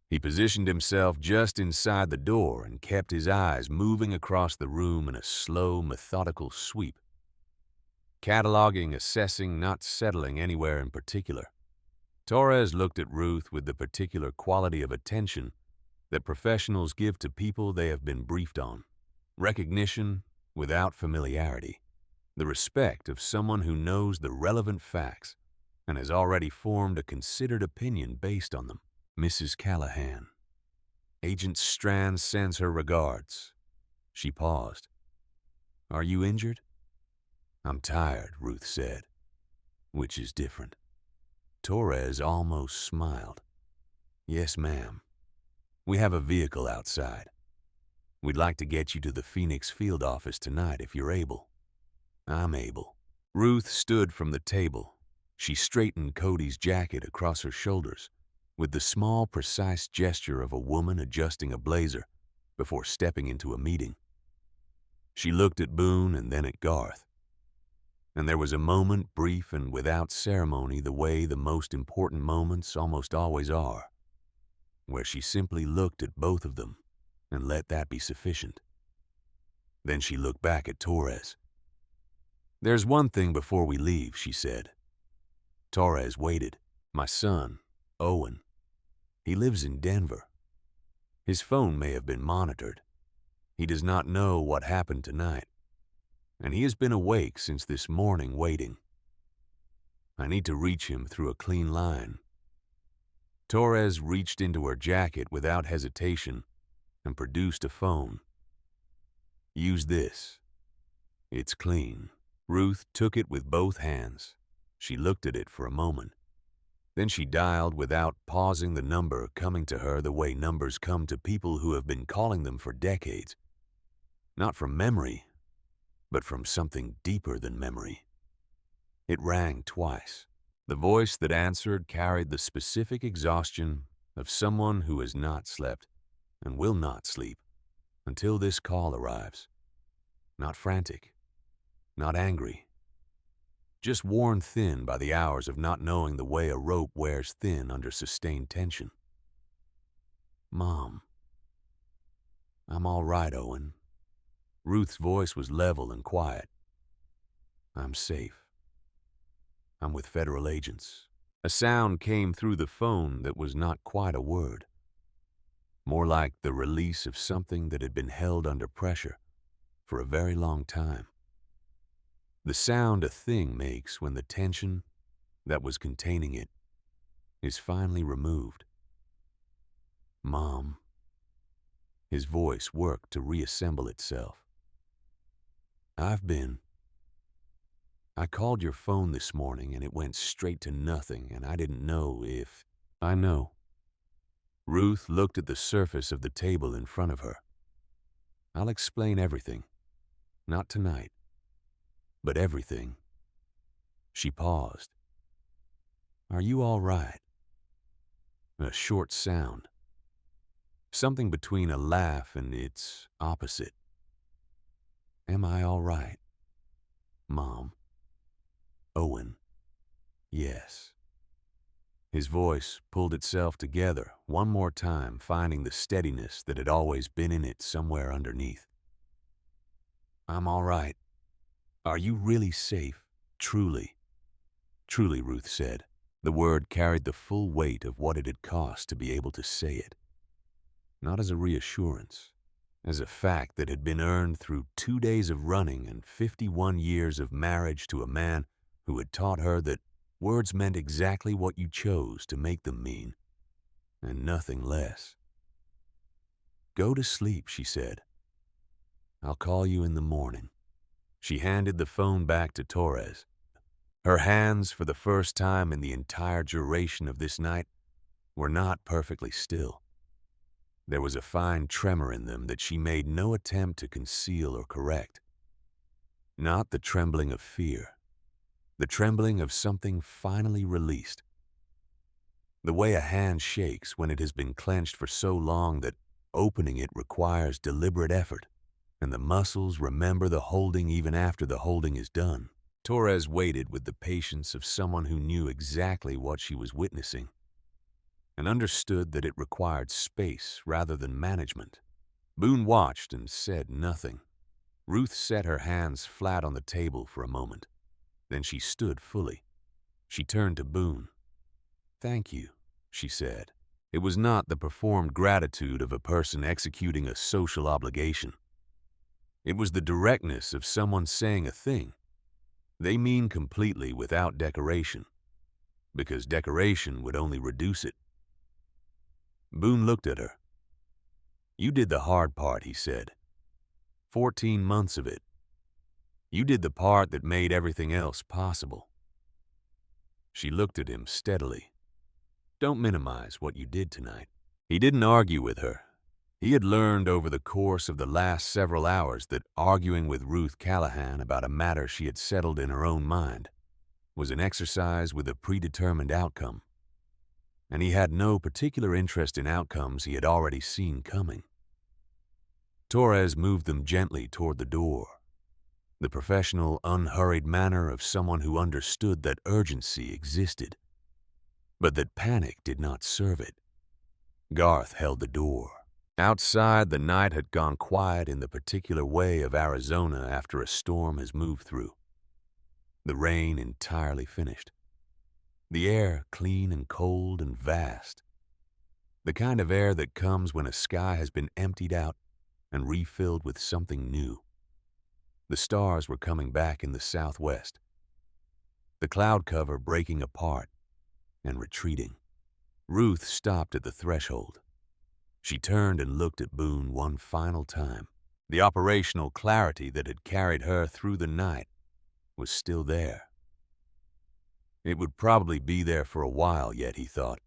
He positioned himself just inside the door and kept his eyes moving across the room in a slow, methodical sweep. Cataloging, assessing, not settling anywhere in particular. Torres looked at Ruth with the particular quality of attention that professionals give to people they have been briefed on. Recognition without familiarity. The respect of someone who knows the relevant facts and has already formed a considered opinion based on them. Mrs. Callahan. Agent Strand sends her regards. She paused. Are you injured? I'm tired, Ruth said, which is different. Torres almost smiled. Yes, ma'am. We have a vehicle outside. We'd like to get you to the Phoenix field office tonight if you're able. I'm able. Ruth stood from the table. She straightened Cody's jacket across her shoulders with the small, precise gesture of a woman adjusting a blazer before stepping into a meeting. She looked at Boone and then at Garth. And there was a moment, brief and without ceremony, the way the most important moments almost always are, where she simply looked at both of them and let that be sufficient. Then she looked back at Torres. There's one thing before we leave, she said. Torres waited. My son, Owen. He lives in Denver. His phone may have been monitored. He does not know what happened tonight, and he has been awake since this morning waiting. I need to reach him through a clean line. Torres reached into her jacket without hesitation and produced a phone. Use this. It's clean. Ruth took it with both hands. She looked at it for a moment. Then she dialed without pausing the number coming to her the way numbers come to people who have been calling them for decades. Not from memory, but from something deeper than memory. It rang twice. The voice that answered carried the specific exhaustion of someone who has not slept and will not sleep until this call arrives. Not frantic, not angry, just worn thin by the hours of not knowing the way a rope wears thin under sustained tension. Mom. I'm all right, Owen. Ruth's voice was level and quiet. I'm safe. I'm with federal agents. A sound came through the phone that was not quite a word. More like the release of something that had been held under pressure for a very long time. The sound a thing makes when the tension that was containing it is finally removed. Mom. His voice worked to reassemble itself. I called your phone this morning and it went straight to nothing, and I didn't know if... I know. Ruth looked at the surface of the table in front of her. I'll explain everything. Not tonight, but everything. She paused. Are you all right? A short sound. Something between a laugh and its opposite. Am I all right? Mom. Owen. Yes. His voice pulled itself together one more time, finding the steadiness that had always been in it somewhere underneath. I'm all right. Are you really safe? Truly. Truly, Ruth said. The word carried the full weight of what it had cost to be able to say it. Not as a reassurance, as a fact that had been earned through 2 days of running and 51 years of marriage to a man who had taught her that words meant exactly what you chose to make them mean, and nothing less. Go to sleep, she said. I'll call you in the morning. She handed the phone back to Torres. Her hands, for the first time in the entire duration of this night, were not perfectly still. There was a fine tremor in them that she made no attempt to conceal or correct. Not the trembling of fear, the trembling of something finally released. The way a hand shakes when it has been clenched for so long that opening it requires deliberate effort. and the muscles remember the holding even after the holding is done. Torres waited with the patience of someone who knew exactly what she was witnessing and understood that it required space rather than management. Boone watched and said nothing. Ruth set her hands flat on the table for a moment. Then she stood fully. She turned to Boone. "Thank you," she said. It was not the performed gratitude of a person executing a social obligation. It was the directness of someone saying a thing they mean completely without decoration, because decoration would only reduce it. Boone looked at her. "You did the hard part," he said. 14 months of it. You did the part that made everything else possible." She looked at him steadily. "Don't minimize what you did tonight." He didn't argue with her. He had learned over the course of the last several hours that arguing with Ruth Callahan about a matter she had settled in her own mind was an exercise with a predetermined outcome, and he had no particular interest in outcomes he had already seen coming. Torres moved them gently toward the door, the professional, unhurried manner of someone who understood that urgency existed, but that panic did not serve it. Garth held the door. Outside, the night had gone quiet in the particular way of Arizona after a storm has moved through. The rain entirely finished. The air clean and cold and vast. The kind of air that comes when a sky has been emptied out and refilled with something new. The stars were coming back in the southwest, the cloud cover breaking apart and retreating. Ruth stopped at the threshold. She turned and looked at Boone one final time. The operational clarity that had carried her through the night was still there. It would probably be there for a while yet, he thought.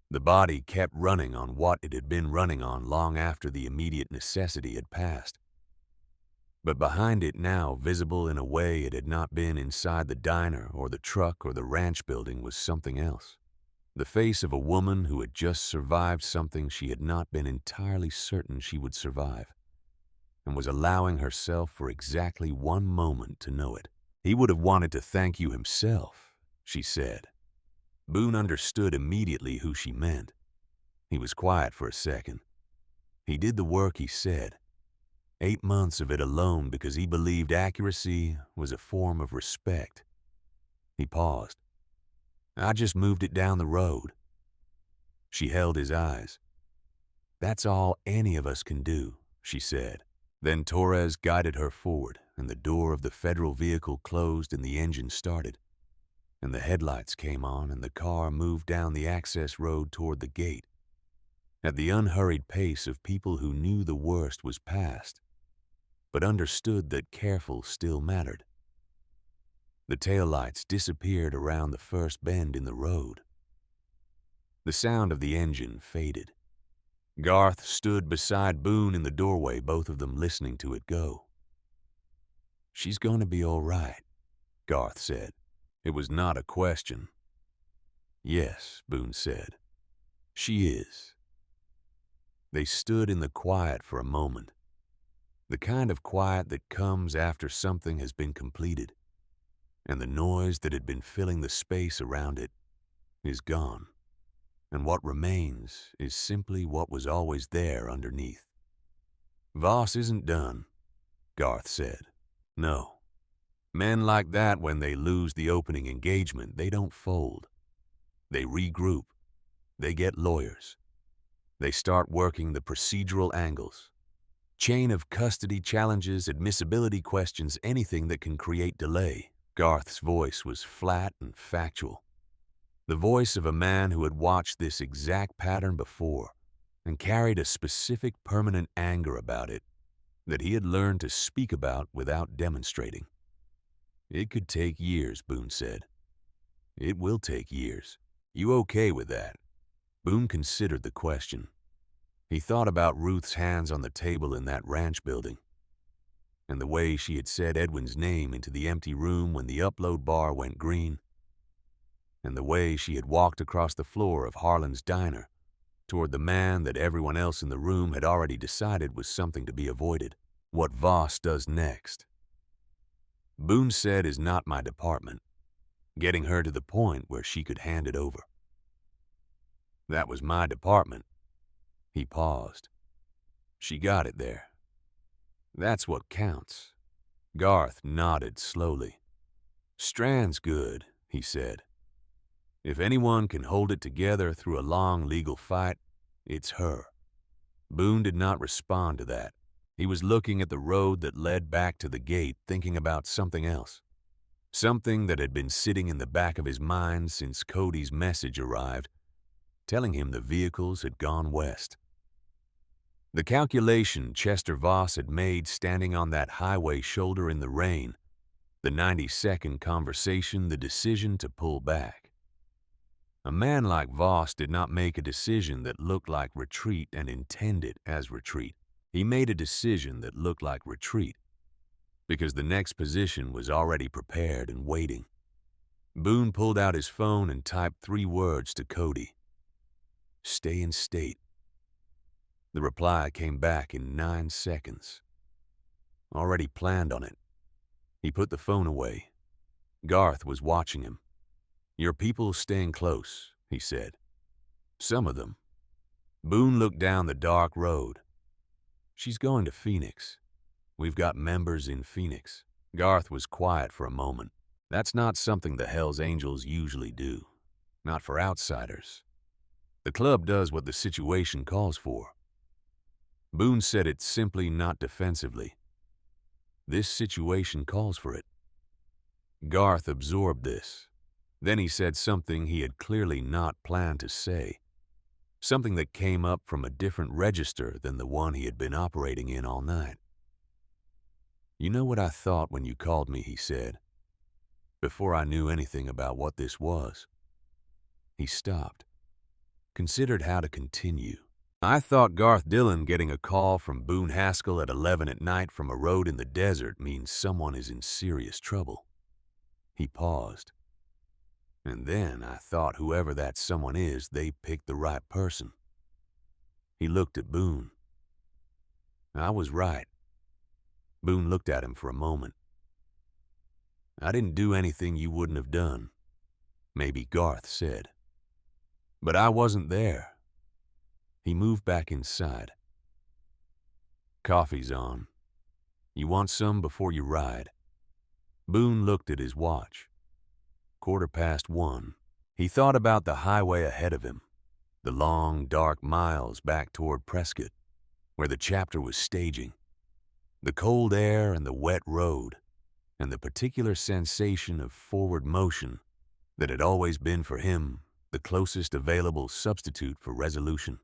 The body kept running on what it had been running on long after the immediate necessity had passed. But behind it now, visible in a way it had not been inside the diner or the truck or the ranch building, was something else. The face of a woman who had just survived something she had not been entirely certain she would survive, and was allowing herself for exactly one moment to know it. "He would have wanted to thank you himself," she said. Boone understood immediately who she meant. He was quiet for a second. He did the work he said. 8 months of it alone because he believed accuracy was a form of respect. He paused. "I just moved it down the road." She held his eyes. "That's all any of us can do," she said. Then Torres guided her forward, and the door of the federal vehicle closed and the engine started, and the headlights came on and the car moved down the access road toward the gate, at the unhurried pace of people who knew the worst was past, but understood that careful still mattered. The taillights disappeared around the first bend in the road. The sound of the engine faded. Garth stood beside Boone in the doorway, both of them listening to it go. "She's going to be all right," Garth said. It was not a question. "Yes," Boone said. "She is." They stood in the quiet for a moment, the kind of quiet that comes after something has been completed, and the noise that had been filling the space around it is gone, and what remains is simply what was always there underneath. "Voss isn't done," Garth said. "No. Men like that, when they lose the opening engagement, they don't fold. They regroup. They get lawyers. They start working the procedural angles. Chain of custody challenges, admissibility questions, anything that can create delay." Garth's voice was flat and factual. The voice of a man who had watched this exact pattern before and carried a specific permanent anger about it that he had learned to speak about without demonstrating. "It could take years," Boone said. "It will take years. You okay with that?" Boone considered the question. He thought about Ruth's hands on the table in that ranch building, and the way she had said Edwin's name into the empty room when the upload bar went green, and the way she had walked across the floor of Harlan's diner toward the man that everyone else in the room had already decided was something to be avoided. What Voss does next, Boone said, is not my department, getting her to the point where she could hand it over. That was my department. He paused. She got it there. That's what counts. Garth nodded slowly. Strand's good, he said. If anyone can hold it together through a long legal fight, it's her. Boone did not respond to that. He was looking at the road that led back to the gate, thinking about something else. Something that had been sitting in the back of his mind since Cody's message arrived, telling him the vehicles had gone west. The calculation Chester Voss had made standing on that highway shoulder in the rain, the 90-second conversation, the decision to pull back. A man like Voss did not make a decision that looked like retreat and intend it as retreat. He made a decision that looked like retreat because the next position was already prepared and waiting. Boone pulled out his phone and typed 3 words to Cody. Stay in state. The reply came back in 9 seconds. Already planned on it. He put the phone away. Garth was watching him. Your people staying close, he said. Some of them. Boone looked down the dark road. She's going to Phoenix. We've got members in Phoenix. Garth was quiet for a moment. That's not something the Hells Angels usually do. Not for outsiders. The club does what the situation calls for. Boone said it simply, not defensively. This situation calls for it. Garth absorbed this. Then he said something he had clearly not planned to say. Something that came up from a different register than the one he had been operating in all night. You know what I thought when you called me, he said, before I knew anything about what this was. He stopped, considered how to continue. I thought Garth Dillon getting a call from Boone Haskell at 11 at night from a road in the desert means someone is in serious trouble. He paused. And then I thought whoever that someone is, they picked the right person. He looked at Boone. I was right. Boone looked at him for a moment. I didn't do anything you wouldn't have done, maybe Garth said. But I wasn't there. He moved back inside. Coffee's on. You want some before you ride? Boone looked at his watch. 1:15. He thought about the highway ahead of him, the long, dark miles back toward Prescott, where the chapter was staging, the cold air and the wet road, and the particular sensation of forward motion that had always been for him the closest available substitute for resolution.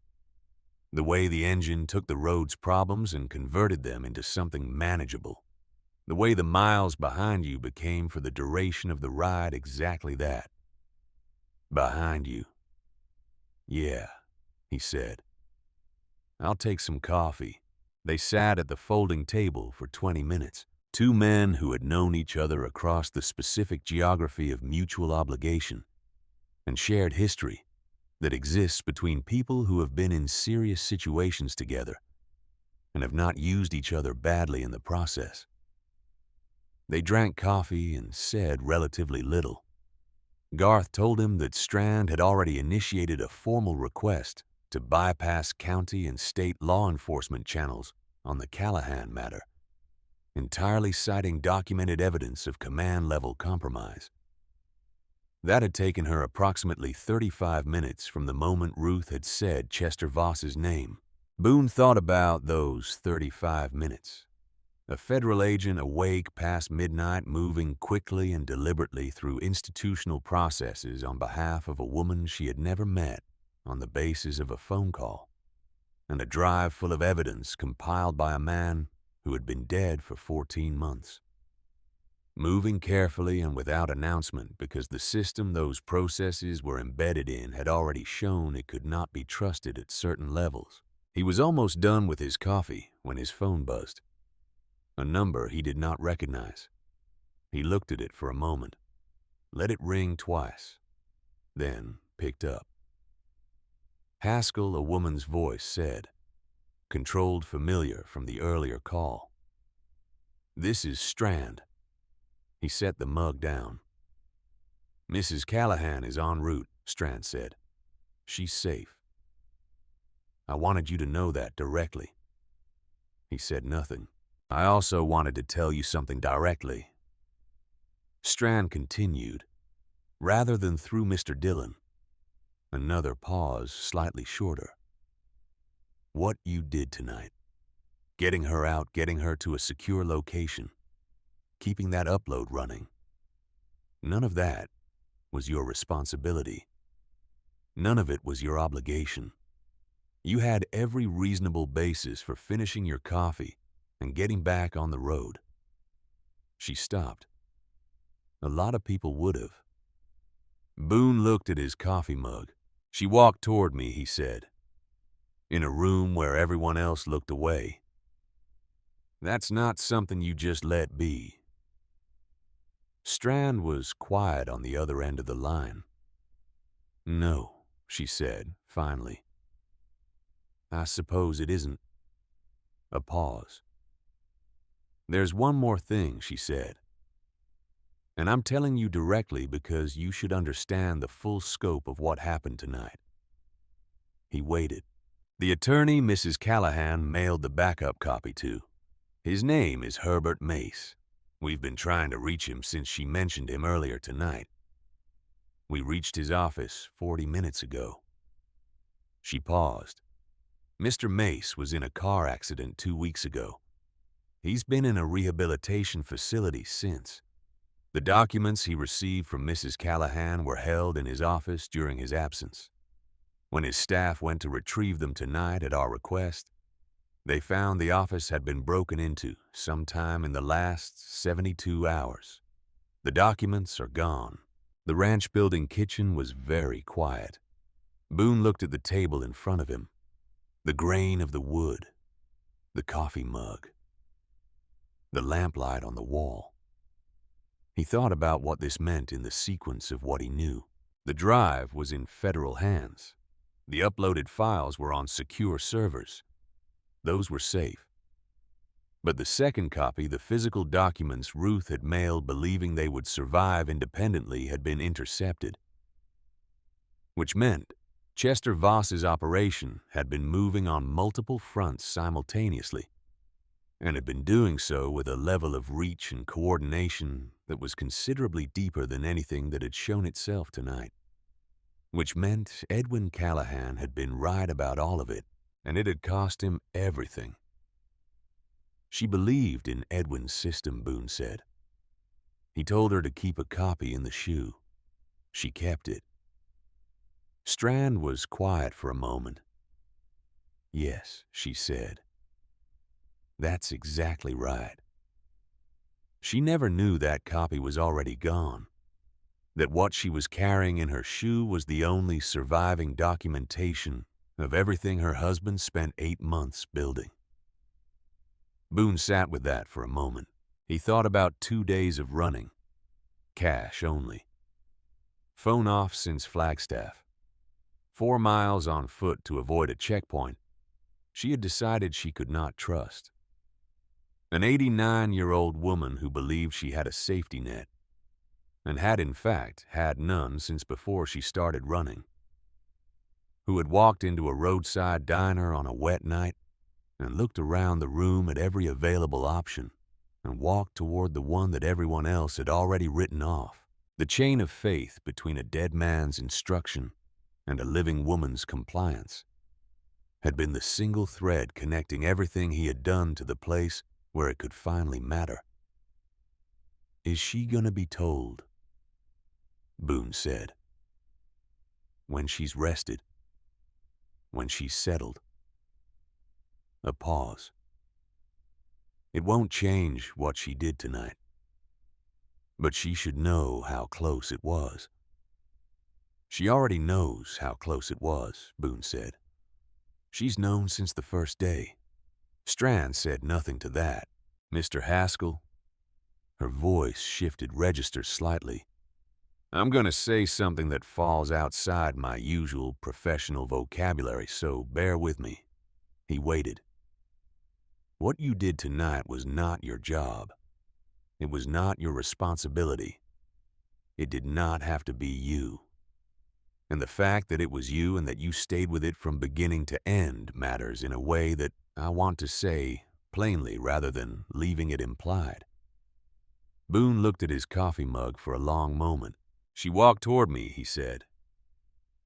The way the engine took the road's problems and converted them into something manageable. The way the miles behind you became for the duration of the ride exactly that. Behind you. Yeah, he said. I'll take some coffee. They sat at the folding table for 20 minutes. 2 men who had known each other across the specific geography of mutual obligation and shared history that exists between people who have been in serious situations together and have not used each other badly in the process. They drank coffee and said relatively little. Garth told him that Strand had already initiated a formal request to bypass county and state law enforcement channels on the Callahan matter, entirely citing documented evidence of command-level compromise. That had taken her approximately 35 minutes from the moment Ruth had said Chester Voss's name. Boone thought about those 35 minutes. A federal agent awake past midnight, moving quickly and deliberately through institutional processes on behalf of a woman she had never met on the basis of a phone call, and a drive full of evidence compiled by a man who had been dead for 14 months. Moving carefully and without announcement because the system those processes were embedded in had already shown it could not be trusted at certain levels. He was almost done with his coffee when his phone buzzed. A number he did not recognize. He looked at it for a moment, let it ring twice, then picked up. Haskell, a woman's voice said, controlled familiar from the earlier call. This is Strand. He set the mug down. Mrs. Callahan is en route, Strand said. She's safe. I wanted you to know that directly. He said nothing. I also wanted to tell you something directly. Strand continued, rather than through Mr. Dillon. Another pause, slightly shorter. What you did tonight. Getting her out, getting her to a secure location. Keeping that upload running. None of that was your responsibility. None of it was your obligation. You had every reasonable basis for finishing your coffee and getting back on the road. She stopped. A lot of people would have. Boone looked at his coffee mug. She walked toward me, he said, in a room where everyone else looked away. That's not something you just let be. Strand was quiet on the other end of the line. No, she said, finally. I suppose it isn't. A pause. There's one more thing, she said. And I'm telling you directly because you should understand the full scope of what happened tonight. He waited. The attorney Mrs. Callahan mailed the backup copy to. His name is Herbert Mace. We've been trying to reach him since she mentioned him earlier tonight. We reached his office 40 minutes ago. She paused. Mr. Mace was in a car accident 2 weeks ago. He's been in a rehabilitation facility since. The documents he received from Mrs. Callahan were held in his office during his absence. When his staff went to retrieve them tonight at our request, they found the office had been broken into sometime in the last 72 hours. The documents are gone. The ranch building kitchen was very quiet. Boone looked at the table in front of him, the grain of the wood, the coffee mug, the lamplight on the wall. He thought about what this meant in the sequence of what he knew. The drive was in federal hands. The uploaded files were on secure servers. Those were safe. But the second copy, the physical documents Ruth had mailed believing they would survive independently, had been intercepted. Which meant Chester Voss's operation had been moving on multiple fronts simultaneously, and had been doing so with a level of reach and coordination that was considerably deeper than anything that had shown itself tonight. Which meant Edwin Callahan had been right about all of it, and it had cost him everything. She believed in Edwin's system, Boone said. He told her to keep a copy in the shoe. She kept it. Strand was quiet for a moment. Yes, she said. That's exactly right. She never knew that copy was already gone, that what she was carrying in her shoe was the only surviving documentation of everything her husband spent 8 months building. Boone sat with that for a moment. He thought about 2 days of running. Cash only. Phone off since Flagstaff. 4 miles on foot to avoid a checkpoint she had decided she could not trust. An 89-year-old woman who believed she had a safety net, and had in fact had none since before she started running. Who had walked into a roadside diner on a wet night and looked around the room at every available option and walked toward the one that everyone else had already written off. The chain of faith between a dead man's instruction and a living woman's compliance had been the single thread connecting everything he had done to the place where it could finally matter. Is she gonna be told? Boone said. When she's rested. When she's settled. A pause. It won't change what she did tonight. But she should know how close it was. She already knows how close it was, Boone said. She's known since the first day. Strand said nothing to that. Mr. Haskell? Her voice shifted register slightly. I'm going to say something that falls outside my usual professional vocabulary, so bear with me. He waited. What you did tonight was not your job. It was not your responsibility. It did not have to be you. And the fact that it was you and that you stayed with it from beginning to end matters in a way that I want to say plainly rather than leaving it implied. Boone looked at his coffee mug for a long moment. She walked toward me, he said,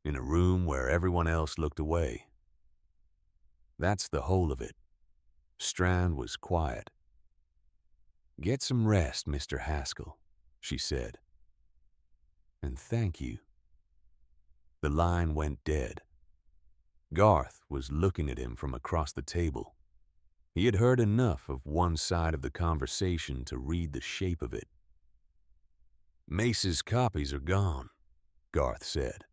in a room where everyone else looked away. That's the whole of it. Strand was quiet. Get some rest, Mr. Haskell, she said. And thank you. The line went dead. Garth was looking at him from across the table. He had heard enough of one side of the conversation to read the shape of it. Mace's copies are gone, Garth said.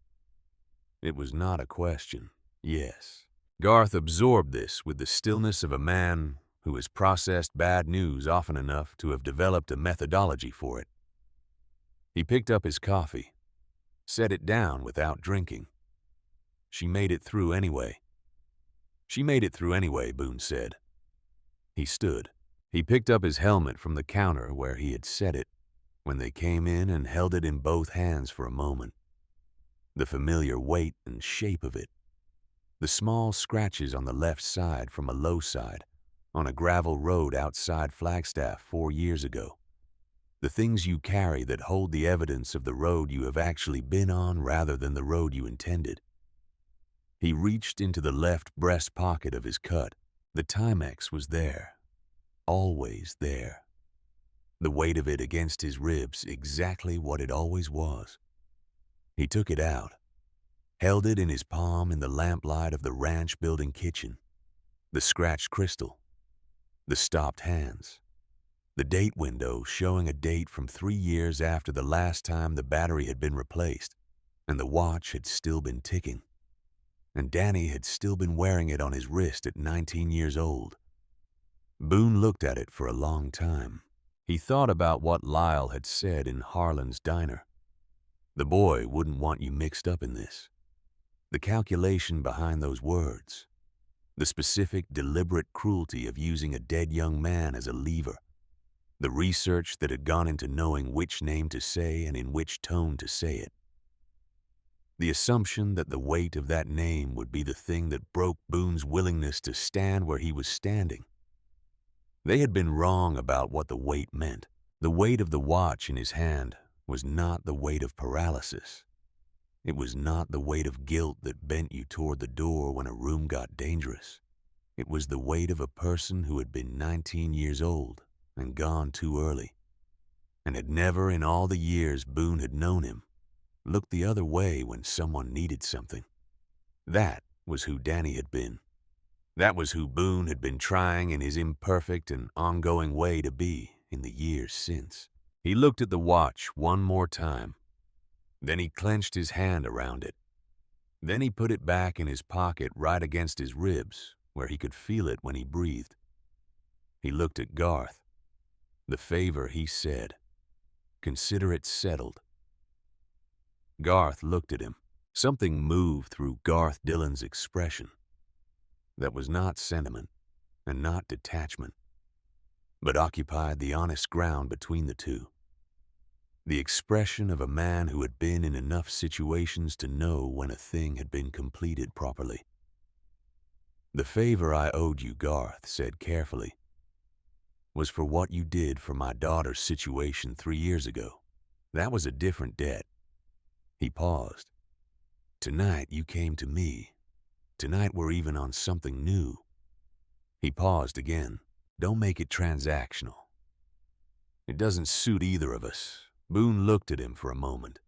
It was not a question. Yes. Garth absorbed this with the stillness of a man who has processed bad news often enough to have developed a methodology for it. He picked up his coffee, set it down without drinking. She made it through anyway. She made it through anyway, Boone said. He stood. He picked up his helmet from the counter where he had set it when they came in and held it in both hands for a moment. The familiar weight and shape of it. The small scratches on the left side from a low side on a gravel road outside Flagstaff 4 years ago. The things you carry that hold the evidence of the road you have actually been on rather than the road you intended. He reached into the left breast pocket of his cut. The Timex was there. Always there. The weight of it against his ribs, exactly what it always was. He took it out, held it in his palm in the lamplight of the ranch building kitchen. The scratched crystal. The stopped hands. The date window showing a date from 3 years after the last time the battery had been replaced, and the watch had still been ticking. And Danny had still been wearing it on his wrist at 19 years old. Boone looked at it for a long time. He thought about what Lyle had said in Harlan's diner. The boy wouldn't want you mixed up in this. The calculation behind those words. The specific, deliberate cruelty of using a dead young man as a lever. The research that had gone into knowing which name to say and in which tone to say it. The assumption that the weight of that name would be the thing that broke Boone's willingness to stand where he was standing. They had been wrong about what the weight meant. The weight of the watch in his hand was not the weight of paralysis. It was not the weight of guilt that bent you toward the door when a room got dangerous. It was the weight of a person who had been 19 years old and gone too early, and had never in all the years Boone had known him looked the other way when someone needed something. That was who Danny had been. That was who Boone had been trying in his imperfect and ongoing way to be in the years since. He looked at the watch one more time. Then he clenched his hand around it. Then he put it back in his pocket right against his ribs, where he could feel it when he breathed. He looked at Garth. The favor, he said. Consider it settled. Garth looked at him. Something moved through Garth Dillon's expression. That was not sentiment and not detachment, but occupied the honest ground between the two. The expression of a man who had been in enough situations to know when a thing had been completed properly. The favor I owed you, Garth said carefully, was for what you did for my daughter's situation 3 years ago. That was a different debt. He paused. Tonight you came to me. Tonight we're even on something new. He paused again. Don't make it transactional. It doesn't suit either of us. Boone looked at him for a moment.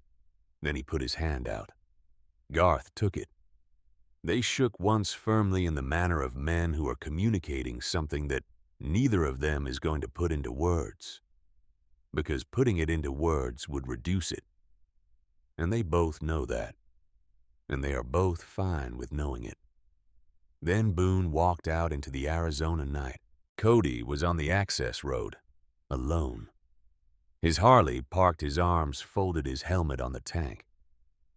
Then he put his hand out. Garth took it. They shook once firmly in the manner of men who are communicating something that neither of them is going to put into words, because putting it into words would reduce it. And they both know that, and they are both fine with knowing it. Then Boone walked out into the Arizona night. Cody was on the access road, alone. His Harley parked, his arms folded, his helmet on the tank.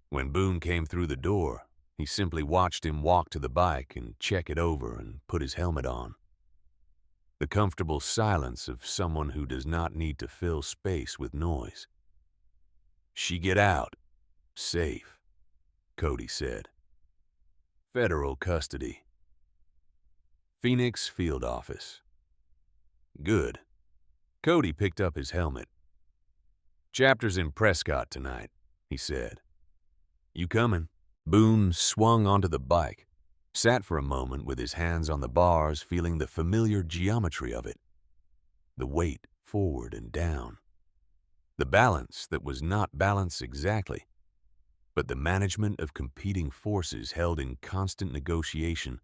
When Boone came through the door, he simply watched him walk to the bike and check it over and put his helmet on. the comfortable silence of someone who does not need to fill space with noise. "She get out. Safe," Cody said. "Federal custody. Phoenix Field Office." "Good." Cody picked up his helmet. "Chapter's in Prescott tonight," he said. "You coming?" Boone swung onto the bike, sat for a moment with his hands on the bars, feeling the familiar geometry of it. The weight forward and down. The balance that was not balance exactly, but the management of competing forces held in constant negotiation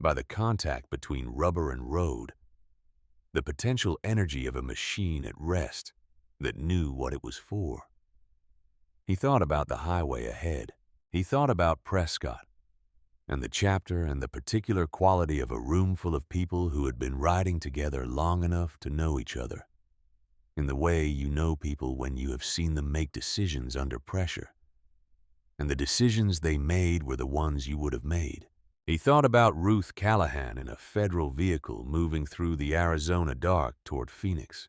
by the contact between rubber and road. The potential energy of a machine at rest that knew what it was for. He thought about the highway ahead. He thought about Prescott, and the chapter and the particular quality of a room full of people who had been riding together long enough to know each other, in the way you know people when you have seen them make decisions under pressure. And the decisions they made were the ones you would have made. He thought about Ruth Callahan in a federal vehicle moving through the Arizona dark toward Phoenix,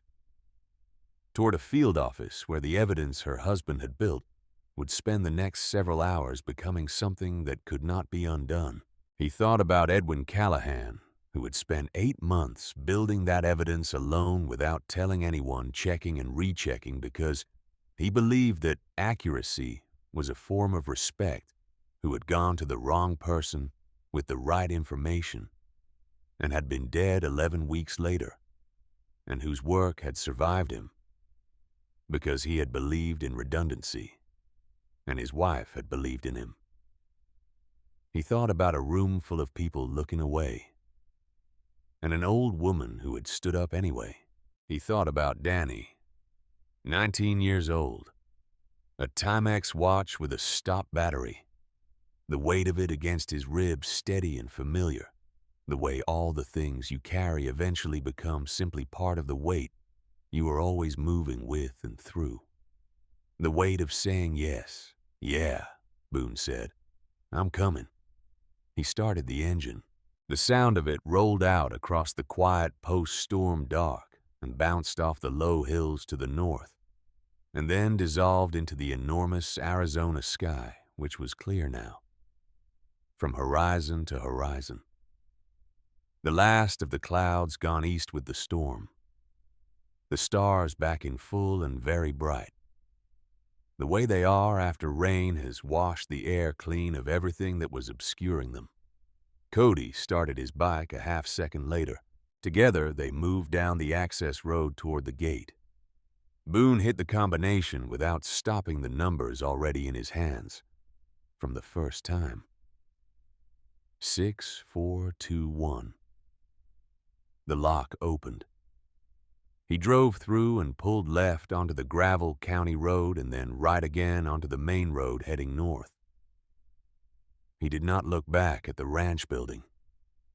toward a field office where the evidence her husband had built would spend the next several hours becoming something that could not be undone. He thought about Edwin Callahan, who had spent 8 months building that evidence alone without telling anyone, checking and rechecking, because he believed that accuracy was a form of respect, who had gone to the wrong person with the right information and had been dead 11 weeks later, and whose work had survived him because he had believed in redundancy, and his wife had believed in him. He thought about a room full of people looking away, and an old woman who had stood up anyway. He thought about Danny, 19 years old, a Timex watch with a stop battery, the weight of it against his ribs steady and familiar, the way all the things you carry eventually become simply part of the weight you are always moving with and through. The weight of saying yes. "Yeah," Boone said. "I'm coming." He started the engine. The sound of it rolled out across the quiet post-storm dark and bounced off the low hills to the north, and then dissolved into the enormous Arizona sky, which was clear now, from horizon to horizon. The last of the clouds gone east with the storm. The stars back in full and very bright. The way they are after rain has washed the air clean of everything that was obscuring them. Cody started his bike a half-second later. Together, they moved down the access road toward the gate. Boone hit the combination without stopping the numbers already in his hands. From the first time. 6421. The lock opened. He drove through and pulled left onto the gravel county road and then right again onto the main road heading north. He did not look back at the ranch building.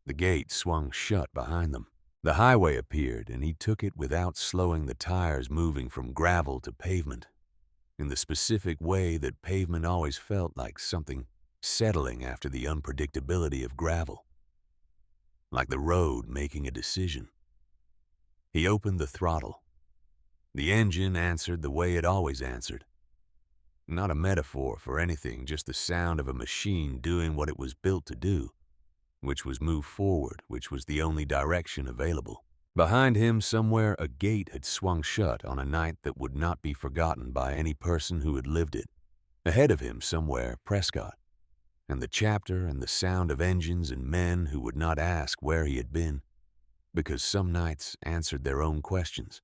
The gate swung shut behind them. The highway appeared, and he took it without slowing the tires moving from gravel to pavement, in the specific way that pavement always felt like something settling after the unpredictability of gravel, like the road making a decision. He opened the throttle. The engine answered the way it always answered. Not a metaphor for anything, just the sound of a machine doing what it was built to do, which was move forward, which was the only direction available. Behind him somewhere a gate had swung shut on a night that would not be forgotten by any person who had lived it. Ahead of him somewhere Prescott, and the chapter and the sound of engines and men who would not ask where he had been, because some nights answered their own questions,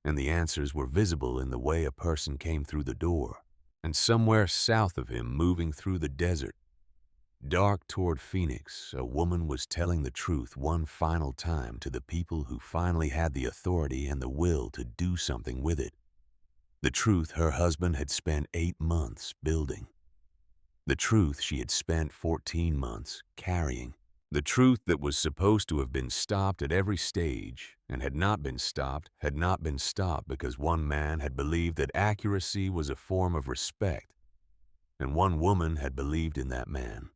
and the answers were visible in the way a person came through the door. And somewhere south of him, moving through the desert, dark toward Phoenix, a woman was telling the truth one final time to the people who finally had the authority and the will to do something with it. The truth her husband had spent 8 months building. The truth she had spent 14 months carrying. The truth that was supposed to have been stopped at every stage and had not been stopped because one man had believed that accuracy was a form of respect, and one woman had believed in that man.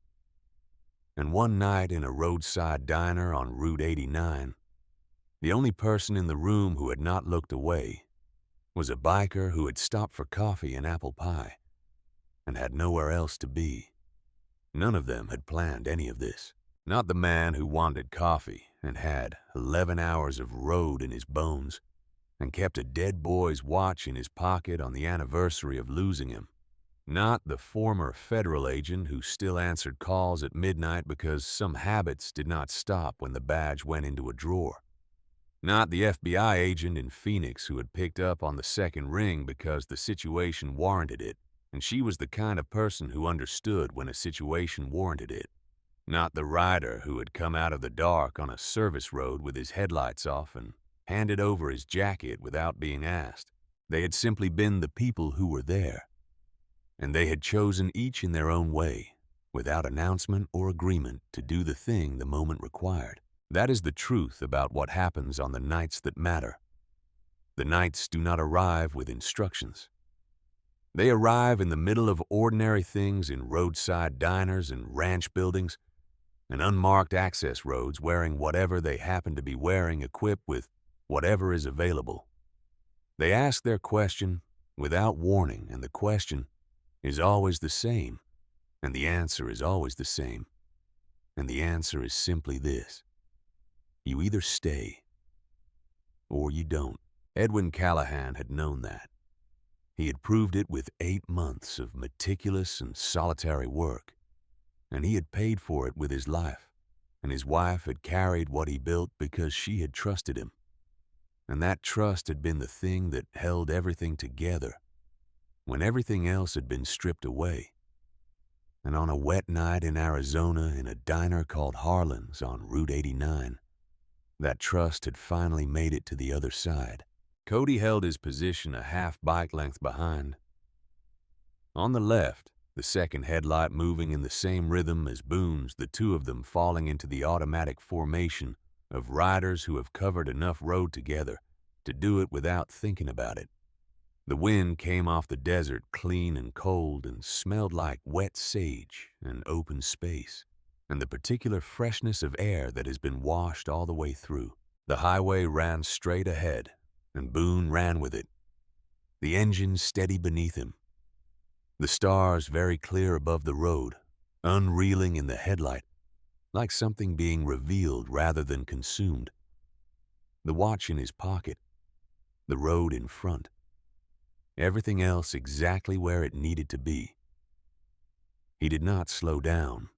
And one night in a roadside diner on Route 89, The only person in the room who had not looked away was a biker who had stopped for coffee and apple pie and had nowhere else to be. None of them had planned any of this. Not the man who wanted coffee and had 11 hours of road in his bones and kept a dead boy's watch in his pocket on the anniversary of losing him. Not the former federal agent who still answered calls at midnight because some habits did not stop when the badge went into a drawer. Not the FBI agent in Phoenix who had picked up on the second ring because the situation warranted it, and she was the kind of person who understood when a situation warranted it. Not the rider who had come out of the dark on a service road with his headlights off and handed over his jacket without being asked. They had simply been the people who were there, and they had chosen each in their own way, without announcement or agreement, to do the thing the moment required. That is the truth about what happens on the nights that matter. The nights do not arrive with instructions. They arrive in the middle of ordinary things in roadside diners and ranch buildings and unmarked access roads, wearing whatever they happen to be wearing, equipped with whatever is available. They ask their question without warning, and the question is always the same, and the answer is always the same. And the answer is simply this: you either stay or you don't. Edwin Callahan had known that. He had proved it with 8 months of meticulous and solitary work, and he had paid for it with his life, and his wife had carried what he built because she had trusted him. And that trust had been the thing that held everything together when everything else had been stripped away. And on a wet night in Arizona in a diner called Harlan's on Route 89, that trust had finally made it to the other side. Cody held his position a half bike length behind. On the left, the second headlight moving in the same rhythm as Boone's, the two of them falling into the automatic formation of riders who have covered enough road together to do it without thinking about it. The wind came off the desert clean and cold and smelled like wet sage and open space, and the particular freshness of air that has been washed all the way through. The highway ran straight ahead, and Boone ran with it, the engine steady beneath him, the stars very clear above the road, unreeling in the headlight, like something being revealed rather than consumed. The watch in his pocket, the road in front, everything else exactly where it needed to be. He did not slow down.